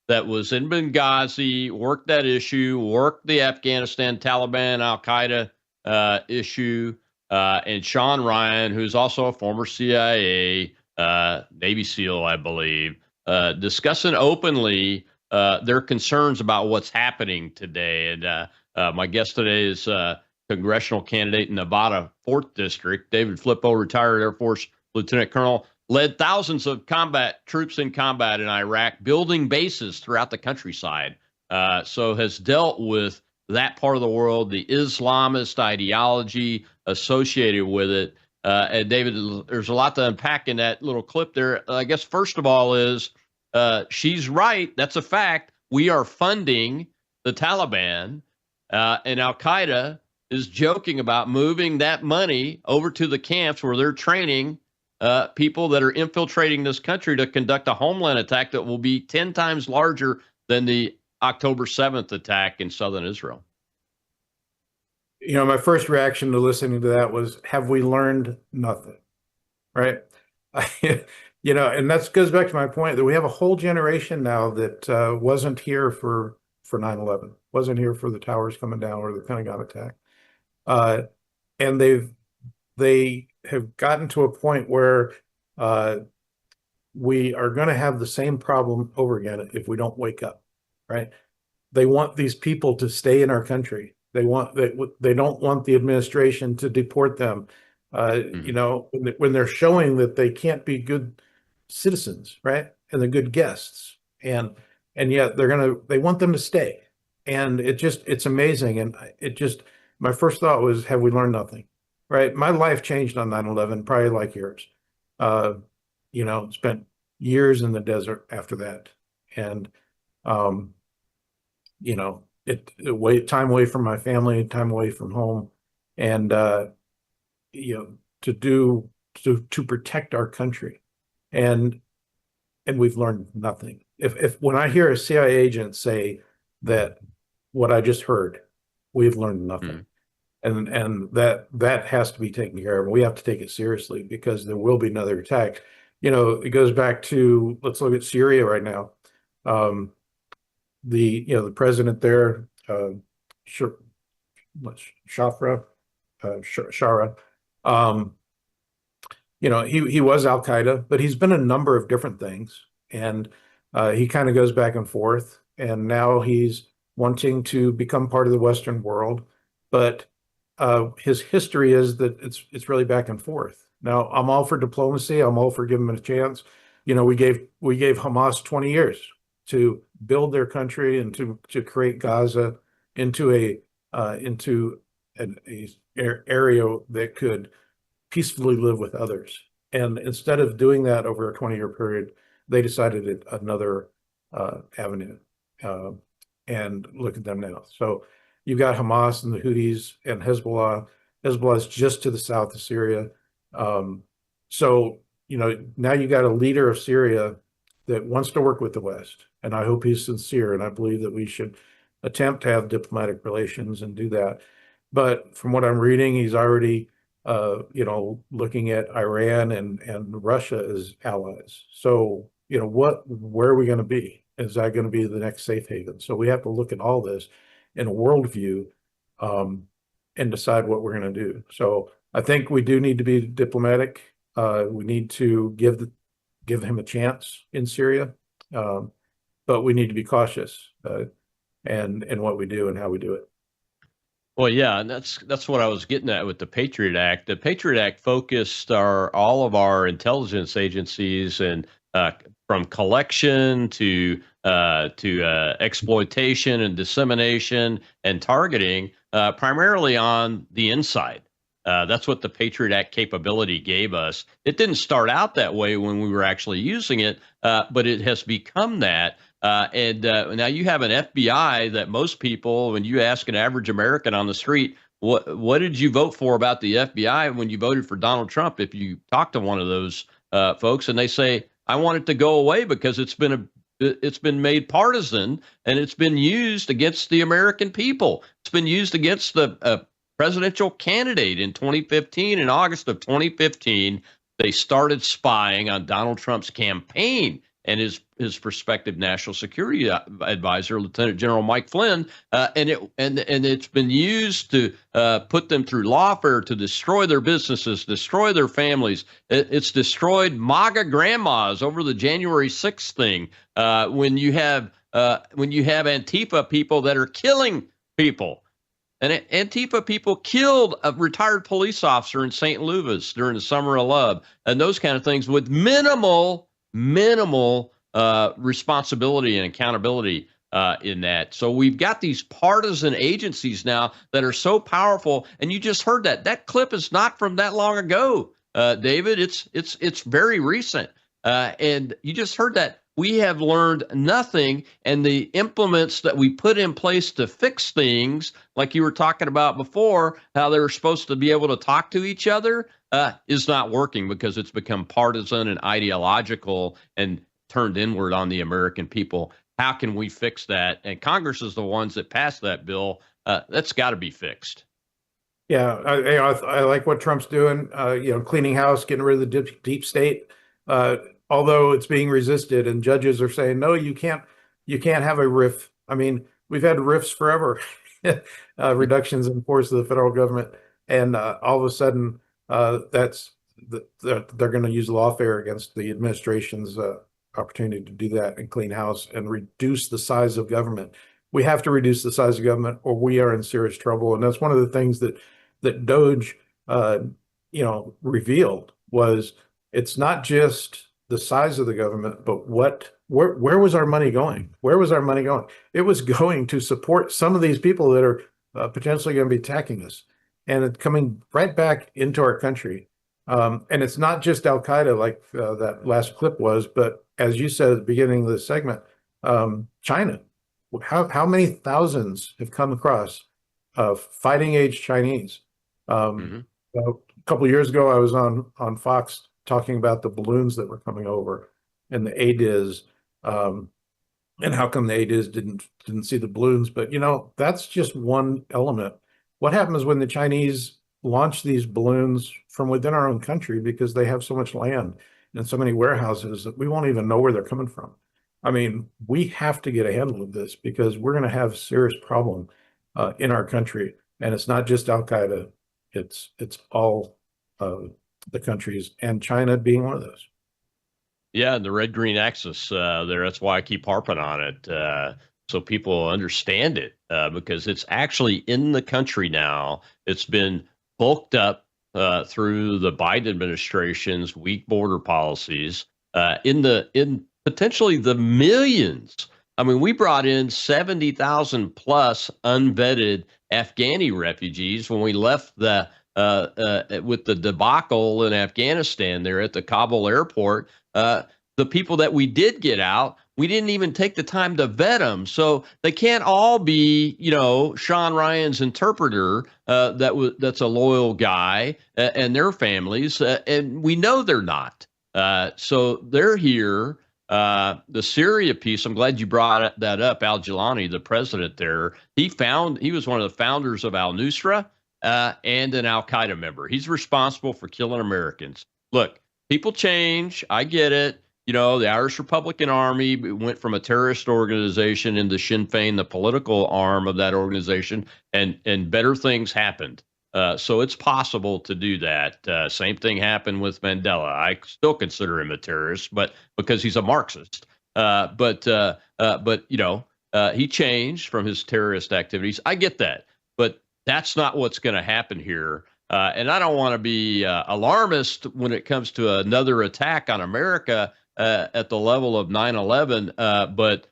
S5: that was in Benghazi, worked that issue, worked the Afghanistan, Taliban, Al-Qaeda issue, and Sean Ryan, who's also a former CIA, Navy SEAL, I believe, discussing openly their concerns about what's happening today. And my guest today is congressional candidate in Nevada, 4th District, David Flippo, retired Air Force Lieutenant Colonel, led thousands of troops in combat in Iraq, building bases throughout the countryside. So has dealt with that part of the world, the Islamist ideology associated with it. And David, there's a lot to unpack in that little clip there. I guess, first of all, is she's right. That's a fact. We are funding the Taliban, and Al-Qaeda is joking about moving that money over to the camps where they're training people that are infiltrating this country to conduct a homeland attack that will be 10 times larger than the October 7th attack in southern Israel.
S6: You know, my first reaction to listening to that was, have we learned nothing? Right? You know, and that goes back to my point that we have a whole generation now that wasn't here for 9/11, wasn't here for the towers coming down or the Pentagon attack. And they have gotten to a point where we are going to have the same problem over again if we don't wake up, right? They want these people to stay in our country. They don't want the administration to deport them. You know, when they're showing that they can't be good citizens, right, and they're good guests, and yet they want them to stay, and it's amazing. And my first thought was, have we learned nothing? Right, my life changed on 9/11, probably like yours. You know, spent years in the desert after that, and you know, time away from my family, time away from home, and you know, to protect our country, and we've learned nothing. If when I hear a CIA agent say that what I just heard, we've learned nothing, and that has to be taken care of. We have to take it seriously because there will be another attack. You know, it goes back to, let's look at Syria right now. The president there, Shafra, Shara, you know, he was Al-Qaeda, but he's been a number of different things, and he kind of goes back and forth, and now he's wanting to become part of the Western world, but his history is that it's really back and forth. Now, I'm all for diplomacy. I'm all for giving him a chance. You know, we gave Hamas 20 years to build their country and to create Gaza into an area that could peacefully live with others. And instead of doing that over a 20-year period, they decided another avenue. And look at them now. So you've got Hamas and the Houthis and Hezbollah. Hezbollah is just to the south of Syria. So, you know, now you got a leader of Syria that wants to work with the West. And I hope he's sincere. And I believe that we should attempt to have diplomatic relations and do that. But from what I'm reading, he's already, you know, looking at Iran and Russia as allies. So, you know, where are we going to be? Is that going to be the next safe haven? So we have to look at all this in a worldview and decide what we're going to do. So I think we do need to be diplomatic. We need to give him a chance in Syria, but we need to be cautious in what we do and how we do it.
S5: Well, yeah, and that's what I was getting at with the Patriot Act. The Patriot Act focused all of our intelligence agencies and from collection to exploitation and dissemination and targeting primarily on the inside. That's what the Patriot Act capability gave us. It didn't start out that way when we were actually using it, but it has become that. And now you have an FBI that most people, when you ask an average American on the street, what did you vote for about the FBI when you voted for Donald Trump? If you talk to one of those folks, and they say, I want it to go away because it's been made partisan and it's been used against the American people. It's been used against the presidential candidate in 2015. In August of 2015, they started spying on Donald Trump's campaign and his prospective national security advisor, Lieutenant General Mike Flynn, and it's been used to put them through lawfare, to destroy their businesses, destroy their families. It's destroyed MAGA grandmas over the January 6th thing. When you have Antifa people that are killing people. And Antifa people killed a retired police officer in St. Louis during the Summer of Love, and those kind of things with minimal responsibility and accountability in that. So we've got these partisan agencies now that are so powerful. And you just heard that clip is not from that long ago, David. It's very recent, and you just heard that. We have learned nothing, and the implements that we put in place to fix things, like you were talking about before, how they're supposed to be able to talk to each other, is not working because it's become partisan and ideological and turned inward on the American people. How can we fix that? And Congress is the ones that passed that bill. That's got to be fixed.
S6: Yeah, I like what Trump's doing. Cleaning house, getting rid of the deep state. Although it's being resisted, and judges are saying, no, you can't have a RIF. I mean, we've had RIFs forever, reductions in force of the federal government, and all of a sudden, they're going to use lawfare against the administration's opportunity to do that and clean house and reduce the size of government. We have to reduce the size of government, or we are in serious trouble. And that's one of the things that Doge, revealed was it's not just the size of the government, but where was our money going? Where was our money going? It was going to support some of these people that are potentially going to be attacking us, and it's coming right back into our country. And it's not just Al Qaeda like that last clip was, but as you said at the beginning of the segment, China. How many thousands have come across fighting age Chinese? A couple of years ago, I was on Fox talking about the balloons that were coming over and the ADIZ, and how come the ADIZ didn't see the balloons. But that's just one element. What happens when the Chinese launch these balloons from within our own country, because they have so much land and so many warehouses that we won't even know where they're coming from? I mean, we have to get a handle of this, because we're going to have a serious problem in our country. And it's not just Al Qaeda; it's all the countries, and China being one of those.
S5: Yeah, and the red-green axis there. That's why I keep harping on it, so people understand it, because it's actually in the country now. It's been bulked up through the Biden administration's weak border policies in potentially the millions. I mean, we brought in 70,000 plus unvetted Afghani refugees when we left with the debacle in Afghanistan there at the Kabul airport. The people that we did get out, we didn't even take the time to vet them. So they can't all be, Sean Ryan's interpreter that's a loyal guy and their families. And we know they're not. So they're here. The Syria piece, I'm glad you brought that up. Al Jilani, the president there, he was one of the founders of al-Nusra and an Al-Qaeda member. He's responsible for killing Americans. Look, people change. I get it. The Irish Republican Army went from a terrorist organization into Sinn Féin, the political arm of that organization, and better things happened. So it's possible to do that. Same thing happened with Mandela. I still consider him a terrorist, but because he's a Marxist. But he changed from his terrorist activities. I get that, but that's not what's going to happen here. And I don't want to be alarmist when it comes to another attack on America at the level of 9/11. But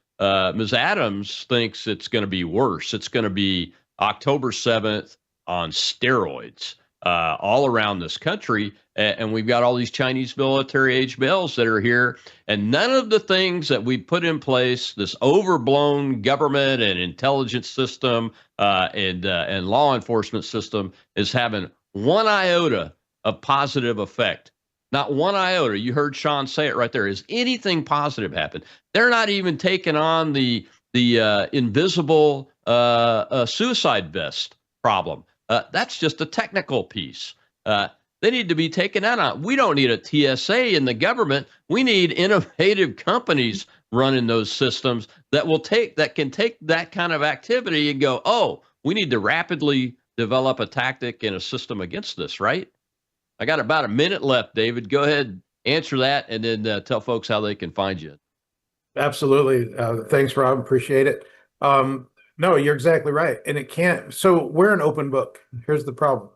S5: Ms. Adams thinks it's going to be worse. It's going to be October 7th on steroids all around this country. And we've got all these Chinese military age males that are here. And none of the things that we put in place, this overblown government and intelligence system and law enforcement system, is having one iota of positive effect. Not one iota. You heard Sean say it right there. Is anything positive happen? They're not even taking on the invisible suicide vest problem. That's just a technical piece. They need to be taken out on. We don't need a TSA in the government. We need innovative companies running those systems that can take that kind of activity and go, oh, we need to rapidly develop a tactic and a system against this, right? I got about a minute left, David. Go ahead, answer that, and then tell folks how they can find you.
S6: Absolutely. Thanks, Rob. Appreciate it. No, you're exactly right. And it can't. So we're an open book. Here's the problem.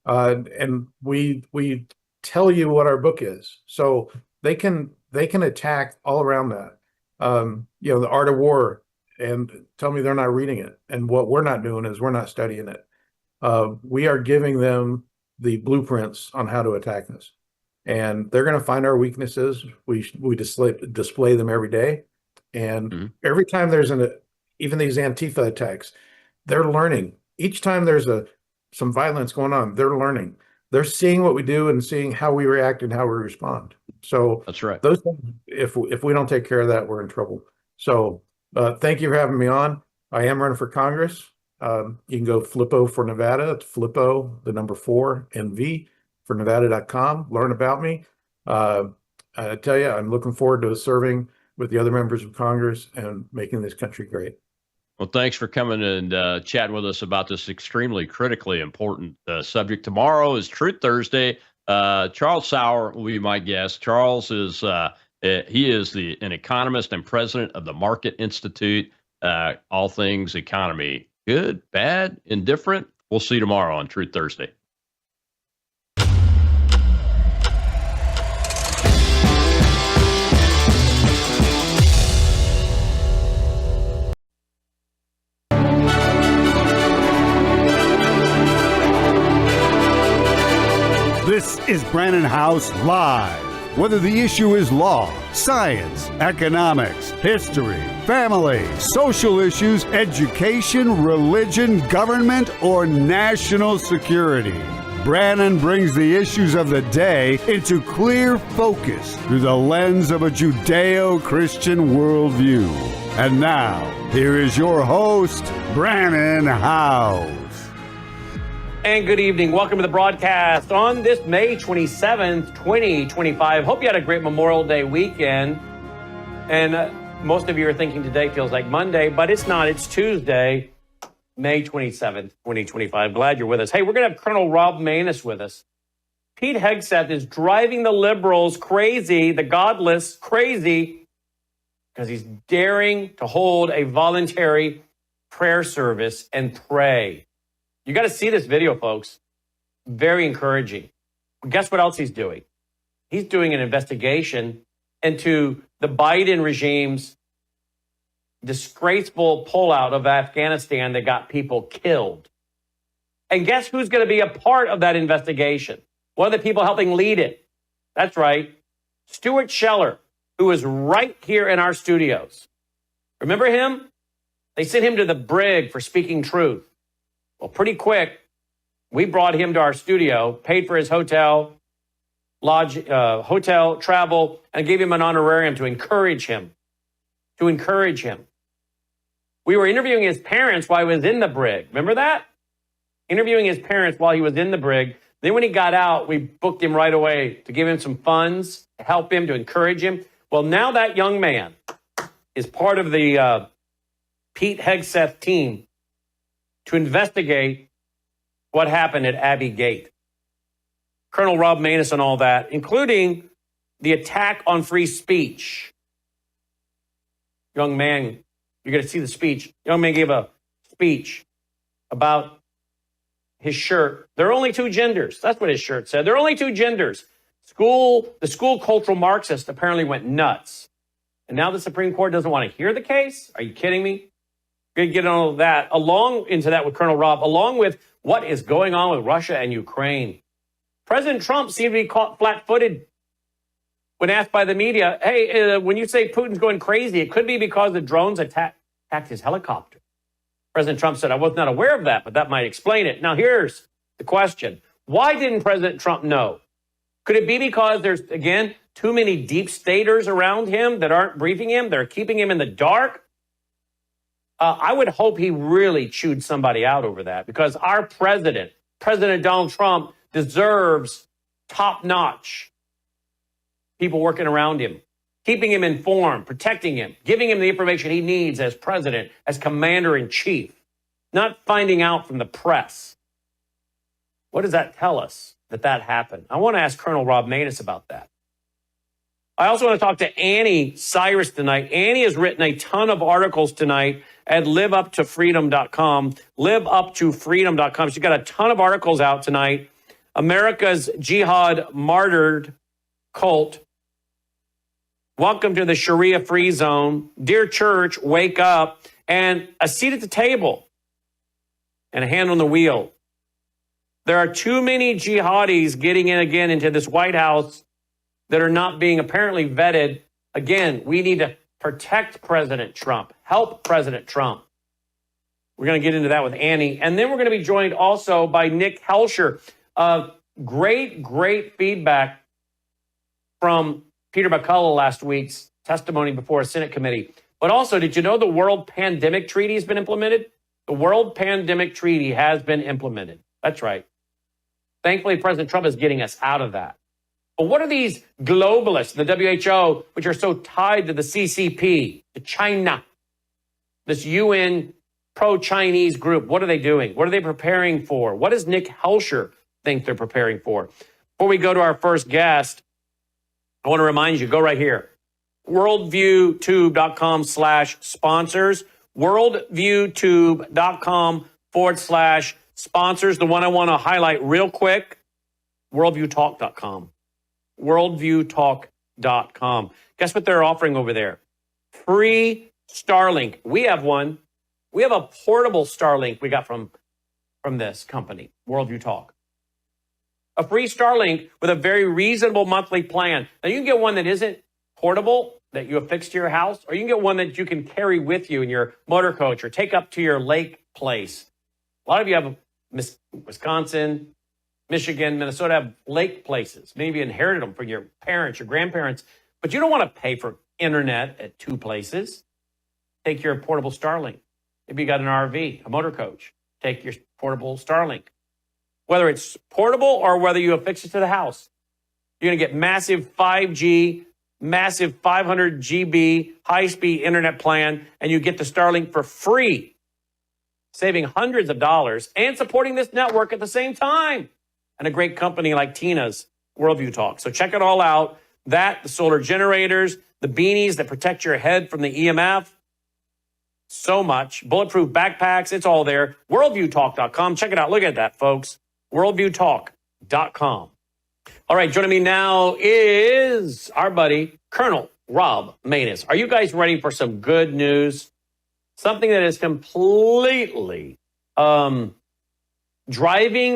S6: And we tell you what our book is. So they can attack all around that. The Art of War, and tell me they're not reading it. And what we're not doing is we're not studying it. We are giving them the blueprints on how to attack us. And they're going to find our weaknesses. We display them every day. And every time there's even these Antifa attacks, they're learning. Each time there's some violence going on, they're learning. They're seeing what we do and seeing how we react and how we respond. So
S5: that's right.
S6: Those things, if we don't take care of that, we're in trouble. So thank you for having me on. I am running for Congress. You can go Flippo for Nevada. It's Flippo, the number 4, NV for Nevada.com. Learn about me. I tell you, I'm looking forward to serving with the other members of Congress and making this country great.
S5: Well, thanks for coming and chatting with us about this extremely critically important subject. Tomorrow is Truth Thursday. Charles Sauer will be my guest. Charles is he is an economist and president of the Market Institute. All things economy, good, bad, indifferent. We'll see you tomorrow on Truth Thursday.
S2: This is Brannon House Live. Whether the issue is law, science, economics, history, family, social issues, education, religion, government, or national security, Brannon brings the issues of the day into clear focus through the lens of a Judeo-Christian worldview. And now, here is your host, Brannon House.
S1: And good evening. Welcome to the broadcast on this May 27th, 2025. Hope you had a great Memorial Day weekend. And most of you are thinking today feels like Monday, but it's not. It's Tuesday, May 27th, 2025. Glad you're with us. Hey, we're going to have Colonel Rob Maness with us. Pete Hegseth is driving the liberals crazy, the godless crazy, because he's daring to hold a voluntary prayer service and pray. You got to see this video, folks. Very encouraging. Guess what else he's doing? He's doing an investigation into the Biden regime's disgraceful pullout of Afghanistan that got people killed. And guess who's going to be a part of that investigation? One of the people helping lead it. That's right. Stuart Scheller, who is right here in our studios. Remember him? They sent him to the brig for speaking truth. Well, pretty quick, we brought him to our studio, paid for his hotel, lodge, hotel, travel, and gave him an honorarium to encourage him. We were interviewing his parents while he was in the brig. Remember that? Interviewing his parents while he was in the brig. Then when he got out, we booked him right away to give him some funds, to help him, to encourage him. Well, now that young man is part of the Pete Hegseth team to investigate what happened at Abbey Gate. Colonel Rob Maness and all that, including the attack on free speech. Young man, you're going to see the speech. Young man gave a speech about his shirt. There are only two genders. That's what his shirt said. There are only two genders. The school cultural Marxist apparently went nuts. And now the Supreme Court doesn't want to hear the case? Are you kidding me? Going to get on all of that, along into that with Colonel Rob, along with what is going on with Russia and Ukraine. President Trump seemed to be caught flat-footed when asked by the media, hey, when you say Putin's going crazy, it could be because the drones attacked his helicopter. President Trump said, I was not aware of that, but that might explain it. Now, here's the question. Why didn't President Trump know? Could it be because there's, again, too many deep staters around him that aren't briefing him, that are keeping him in the dark? I would hope he really chewed somebody out over that, because our president, President Donald Trump, deserves top-notch people working around him, keeping him informed, protecting him, giving him the information he needs as president, as commander-in-chief, not finding out from the press. What does that tell us that happened? I want to ask Colonel Rob Maness about that. I also want to talk to Annie Cyrus tonight. Annie has written a ton of articles tonight at liveuptofreedom.com, liveuptofreedom.com. She's got a ton of articles out tonight. America's Jihad Martyred Cult. Welcome to the Sharia-free zone. Dear church, wake up. And a seat at the table and a hand on the wheel. There are too many jihadis getting in again into this White House that are not being apparently vetted. Again, we need to protect President Trump, help President Trump. We're going to get into that with Annie. And then we're going to be joined also by Nick Helsher. Great feedback from Peter McCullough last week's testimony before a Senate committee. But also, did you know the World Pandemic Treaty has been implemented? The World Pandemic Treaty has been implemented. That's right. Thankfully, President Trump is getting us out of that. But what are these globalists, the WHO, which are so tied to the CCP, to China, this UN pro-Chinese group? What are they doing? What are they preparing for? What does Nick Helsher think they're preparing for? Before we go to our first guest, I want to remind you, go right here. worldviewtube.com/sponsors. worldviewtube.com/sponsors. The one I want to highlight real quick, worldviewtalk.com. worldviewtalk.com. Guess what they're offering over there? Free Starlink. We have one. We have a portable Starlink we got from this company, Worldview Talk. A free Starlink with a very reasonable monthly plan. Now, you can get one that isn't portable, that you affix to your house, or you can get one that you can carry with you in your motor coach or take up to your lake place. A lot of you have Wisconsin, Michigan, Minnesota have lake places. Maybe you inherited them from your parents, your grandparents, but you don't want to pay for internet at two places. Take your portable Starlink. Maybe you got an RV, a motor coach. Take your portable Starlink. Whether it's portable or whether you affix it to the house, you're going to get massive 5G, massive 500 GB high-speed internet plan, and you get the Starlink for free, saving hundreds of dollars and supporting this network at the same time. And a great company like Tina's Worldview Talk. So check it all out. The solar generators, the beanies that protect your head from the EMF. So much. Bulletproof backpacks. It's all there. Worldviewtalk.com. Check it out. Look at that, folks. Worldviewtalk.com. All right, joining me now is our buddy, Colonel Rob Maness. Are you guys ready for some good news? Something that is completely driving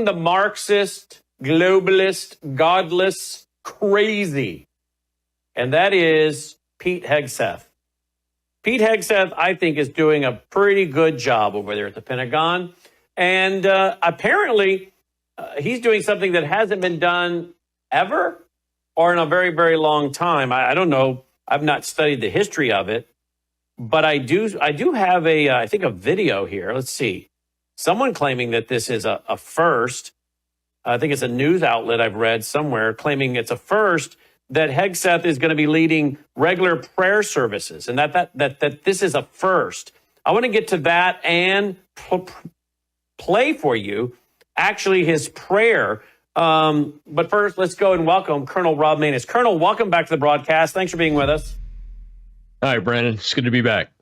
S1: the Marxist, globalist, godless crazy. And that is Pete Hegseth. Pete Hegseth, I think, is doing a pretty good job over there at the Pentagon. And apparently, he's doing something that hasn't been done ever or in a very, very long time. I don't know. I've not studied the history of it. But I do have I think a video here. Let's see. Someone claiming that this is a first. I think it's a news outlet I've read somewhere claiming it's a first, that Hegseth is going to be leading regular prayer services, and that this is a first. I want to get to that and play for you actually his prayer. But first, let's go and welcome Colonel Rob Maness. Colonel, welcome back to the broadcast. Thanks for being with us.
S5: Hi, Brandon. It's good to be back.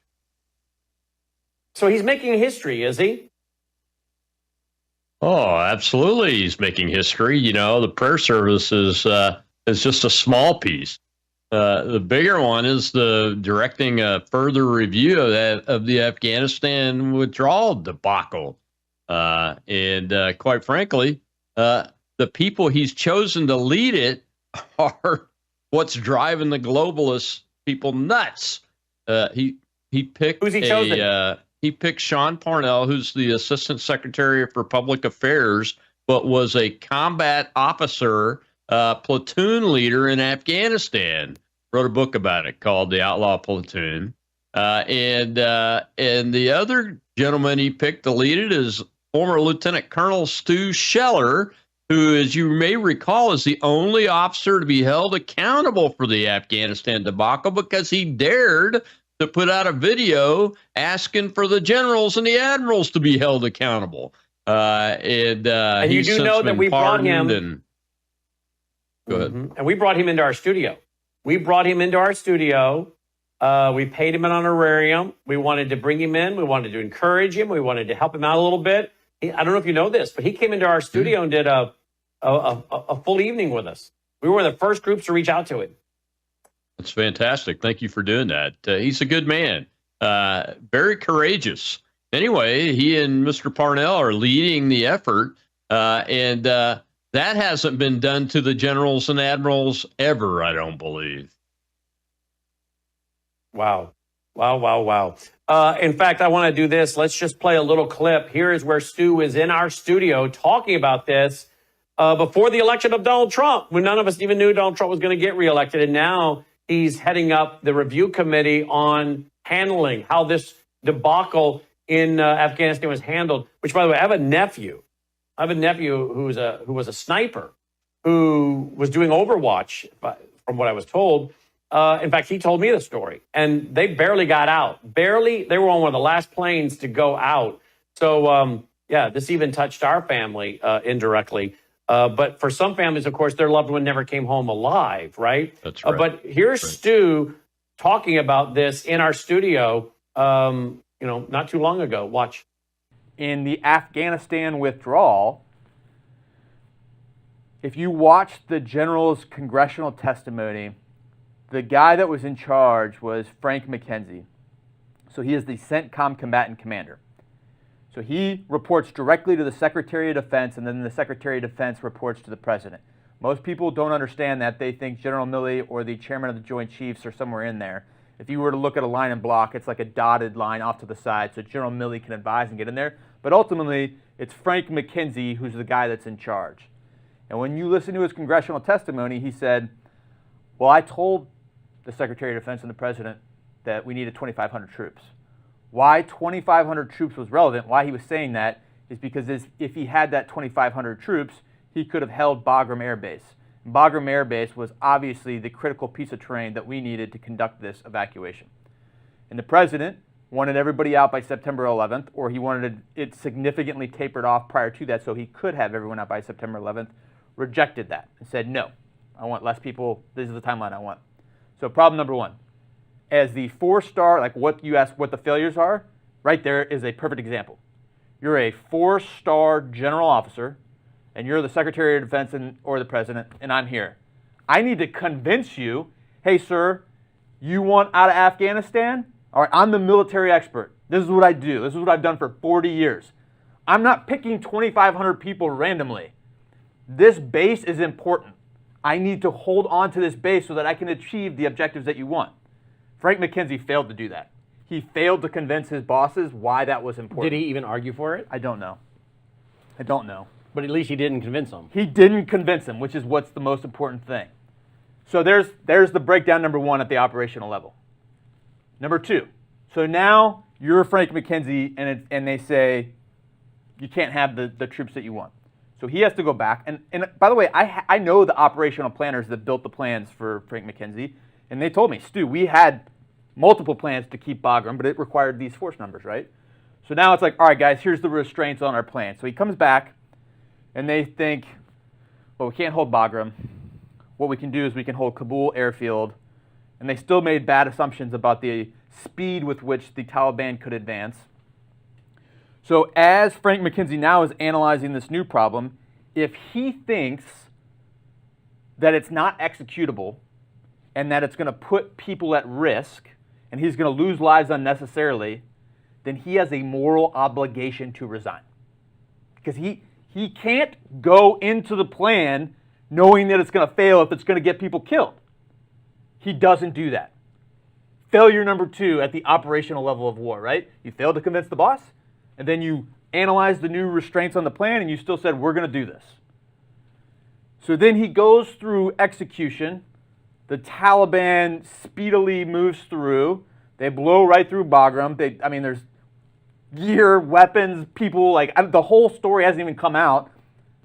S1: So he's making history, is he?
S5: Oh, absolutely. He's making history. You know, the prayer service is just a small piece. The bigger one is the directing a further review of the Afghanistan withdrawal debacle, and quite frankly, the people he's chosen to lead it are what's driving the globalist people nuts. He picked
S1: Who's he chosen?
S5: He picked Sean Parnell, who's the Assistant Secretary for Public Affairs, but was a combat officer, platoon leader in Afghanistan. Wrote a book about it called The Outlaw Platoon. And the other gentleman he picked to lead it is former Lieutenant Colonel Stu Scheller, who, as you may recall, is the only officer to be held accountable for the Afghanistan debacle because he dared to put out a video asking for the generals and the admirals to be held accountable. And
S1: you do know that we brought him.
S5: Go ahead.
S1: And we brought him into our studio. We paid him an honorarium. We wanted to bring him in. We wanted to encourage him. We wanted to help him out a little bit. I don't know if you know this, but he came into our studio and did a full evening with us. We were the first groups to reach out to him.
S5: That's fantastic. Thank you for doing that. He's a good man, very courageous. Anyway, he and Mr. Parnell are leading the effort, and that hasn't been done to the generals and admirals ever, I don't believe.
S1: Wow. In fact, I want to do this. Let's just play a little clip. Here is where Stu is in our studio talking about this before the election of Donald Trump, when none of us even knew Donald Trump was going to get reelected. And now he's heading up the review committee on handling how this debacle in Afghanistan was handled, which, by the way, I have a nephew who was a sniper who was doing Overwatch, from what I was told. In fact, he told me the story, and they barely got out. They were on one of the last planes to go out. So, this even touched our family indirectly. But for some families, of course, their loved one never came home alive, right?
S5: That's right.
S1: But here's Stu talking about this in our studio, not too long ago. Watch.
S13: In the Afghanistan withdrawal, if you watch the general's congressional testimony, the guy that was in charge was Frank McKenzie. So he is the CENTCOM combatant commander. So he reports directly to the Secretary of Defense, and then the Secretary of Defense reports to the President. Most people don't understand that. They think General Milley or the Chairman of the Joint Chiefs are somewhere in there. If you were to look at a line and block, it's like a dotted line off to the side, so General Milley can advise and get in there. But ultimately, it's Frank McKenzie who's the guy that's in charge. And when you listen to his congressional testimony, he said, well, I told the Secretary of Defense and the President that we needed 2,500 troops. Why 2,500 troops was relevant, why he was saying that, is because if he had that 2,500 troops, he could have held Bagram Air Base. And Bagram Air Base was obviously the critical piece of terrain that we needed to conduct this evacuation. And the President wanted everybody out by September 11th, or he wanted it significantly tapered off prior to that so he could have everyone out by September 11th, rejected that and said, no, I want less people, this is the timeline I want. So problem number one, as the 4-star, like what you asked what the failures are, right there is a perfect example. You're a 4-star general officer, and you're the Secretary of Defense or the President, and I'm here. I need to convince you, hey, sir, you want out of Afghanistan? All right, I'm the military expert. This is what I do. This is what I've done for 40 years. I'm not picking 2,500 people randomly. This base is important. I need to hold on to this base so that I can achieve the objectives that you want. Frank McKenzie failed to do that. He failed to convince his bosses why that was important.
S14: Did he even argue for it?
S13: I don't know.
S14: But at least he didn't convince them.
S13: He didn't convince them, which is what's the most important thing. So there's the breakdown number one at the operational level. Number two, so now you're Frank McKenzie, and they say you can't have the troops that you want. So he has to go back. And by the way, I know the operational planners that built the plans for Frank McKenzie, and they told me, Stu, we had multiple plans to keep Bagram, but it required these force numbers, right? So now it's like, all right, guys, here's the restraints on our plan. So he comes back, and they think, well, we can't hold Bagram. What we can do is we can hold Kabul airfield. And they still made bad assumptions about the speed with which the Taliban could advance. So as Frank McKenzie now is analyzing this new problem, if he thinks that it's not executable and that it's going to put people at risk, and he's going to lose lives unnecessarily, then he has a moral obligation to resign. Because he can't go into the plan knowing that it's going to fail if it's going to get people killed. He doesn't do that. Failure number 2 at the operational level of war, right? You failed to convince the boss, and then you analyzed the new restraints on the plan, and you still said, we're going to do this. So then he goes through execution. The Taliban speedily moves through. They blow right through Bagram. There's gear, weapons, people, the whole story hasn't even come out.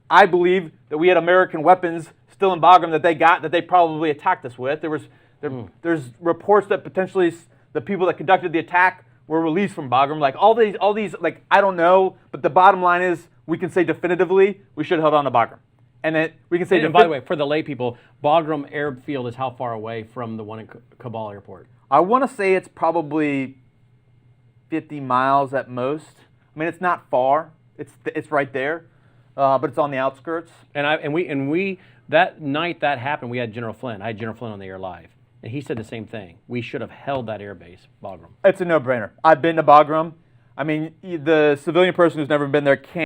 S13: I believe that we had American weapons still in Bagram that they got, that they probably attacked us with. There's reports that potentially the people that conducted the attack were released from Bagram. All these, I don't know, but the bottom line is we can say definitively we should have held on to Bagram. And then we can say...
S14: And by the way, for the lay people, Bagram Airfield is how far away from the one in Kabul airport?
S13: I want to say it's probably 50 miles at most. I mean, it's not far. It's right there, but it's on the outskirts.
S14: And we that night that happened, we had General Flynn. I had General Flynn on the air live, and he said the same thing. We should have held that air base, Bagram.
S13: It's a no-brainer. I've been to Bagram. I mean, the civilian person who's never been there can't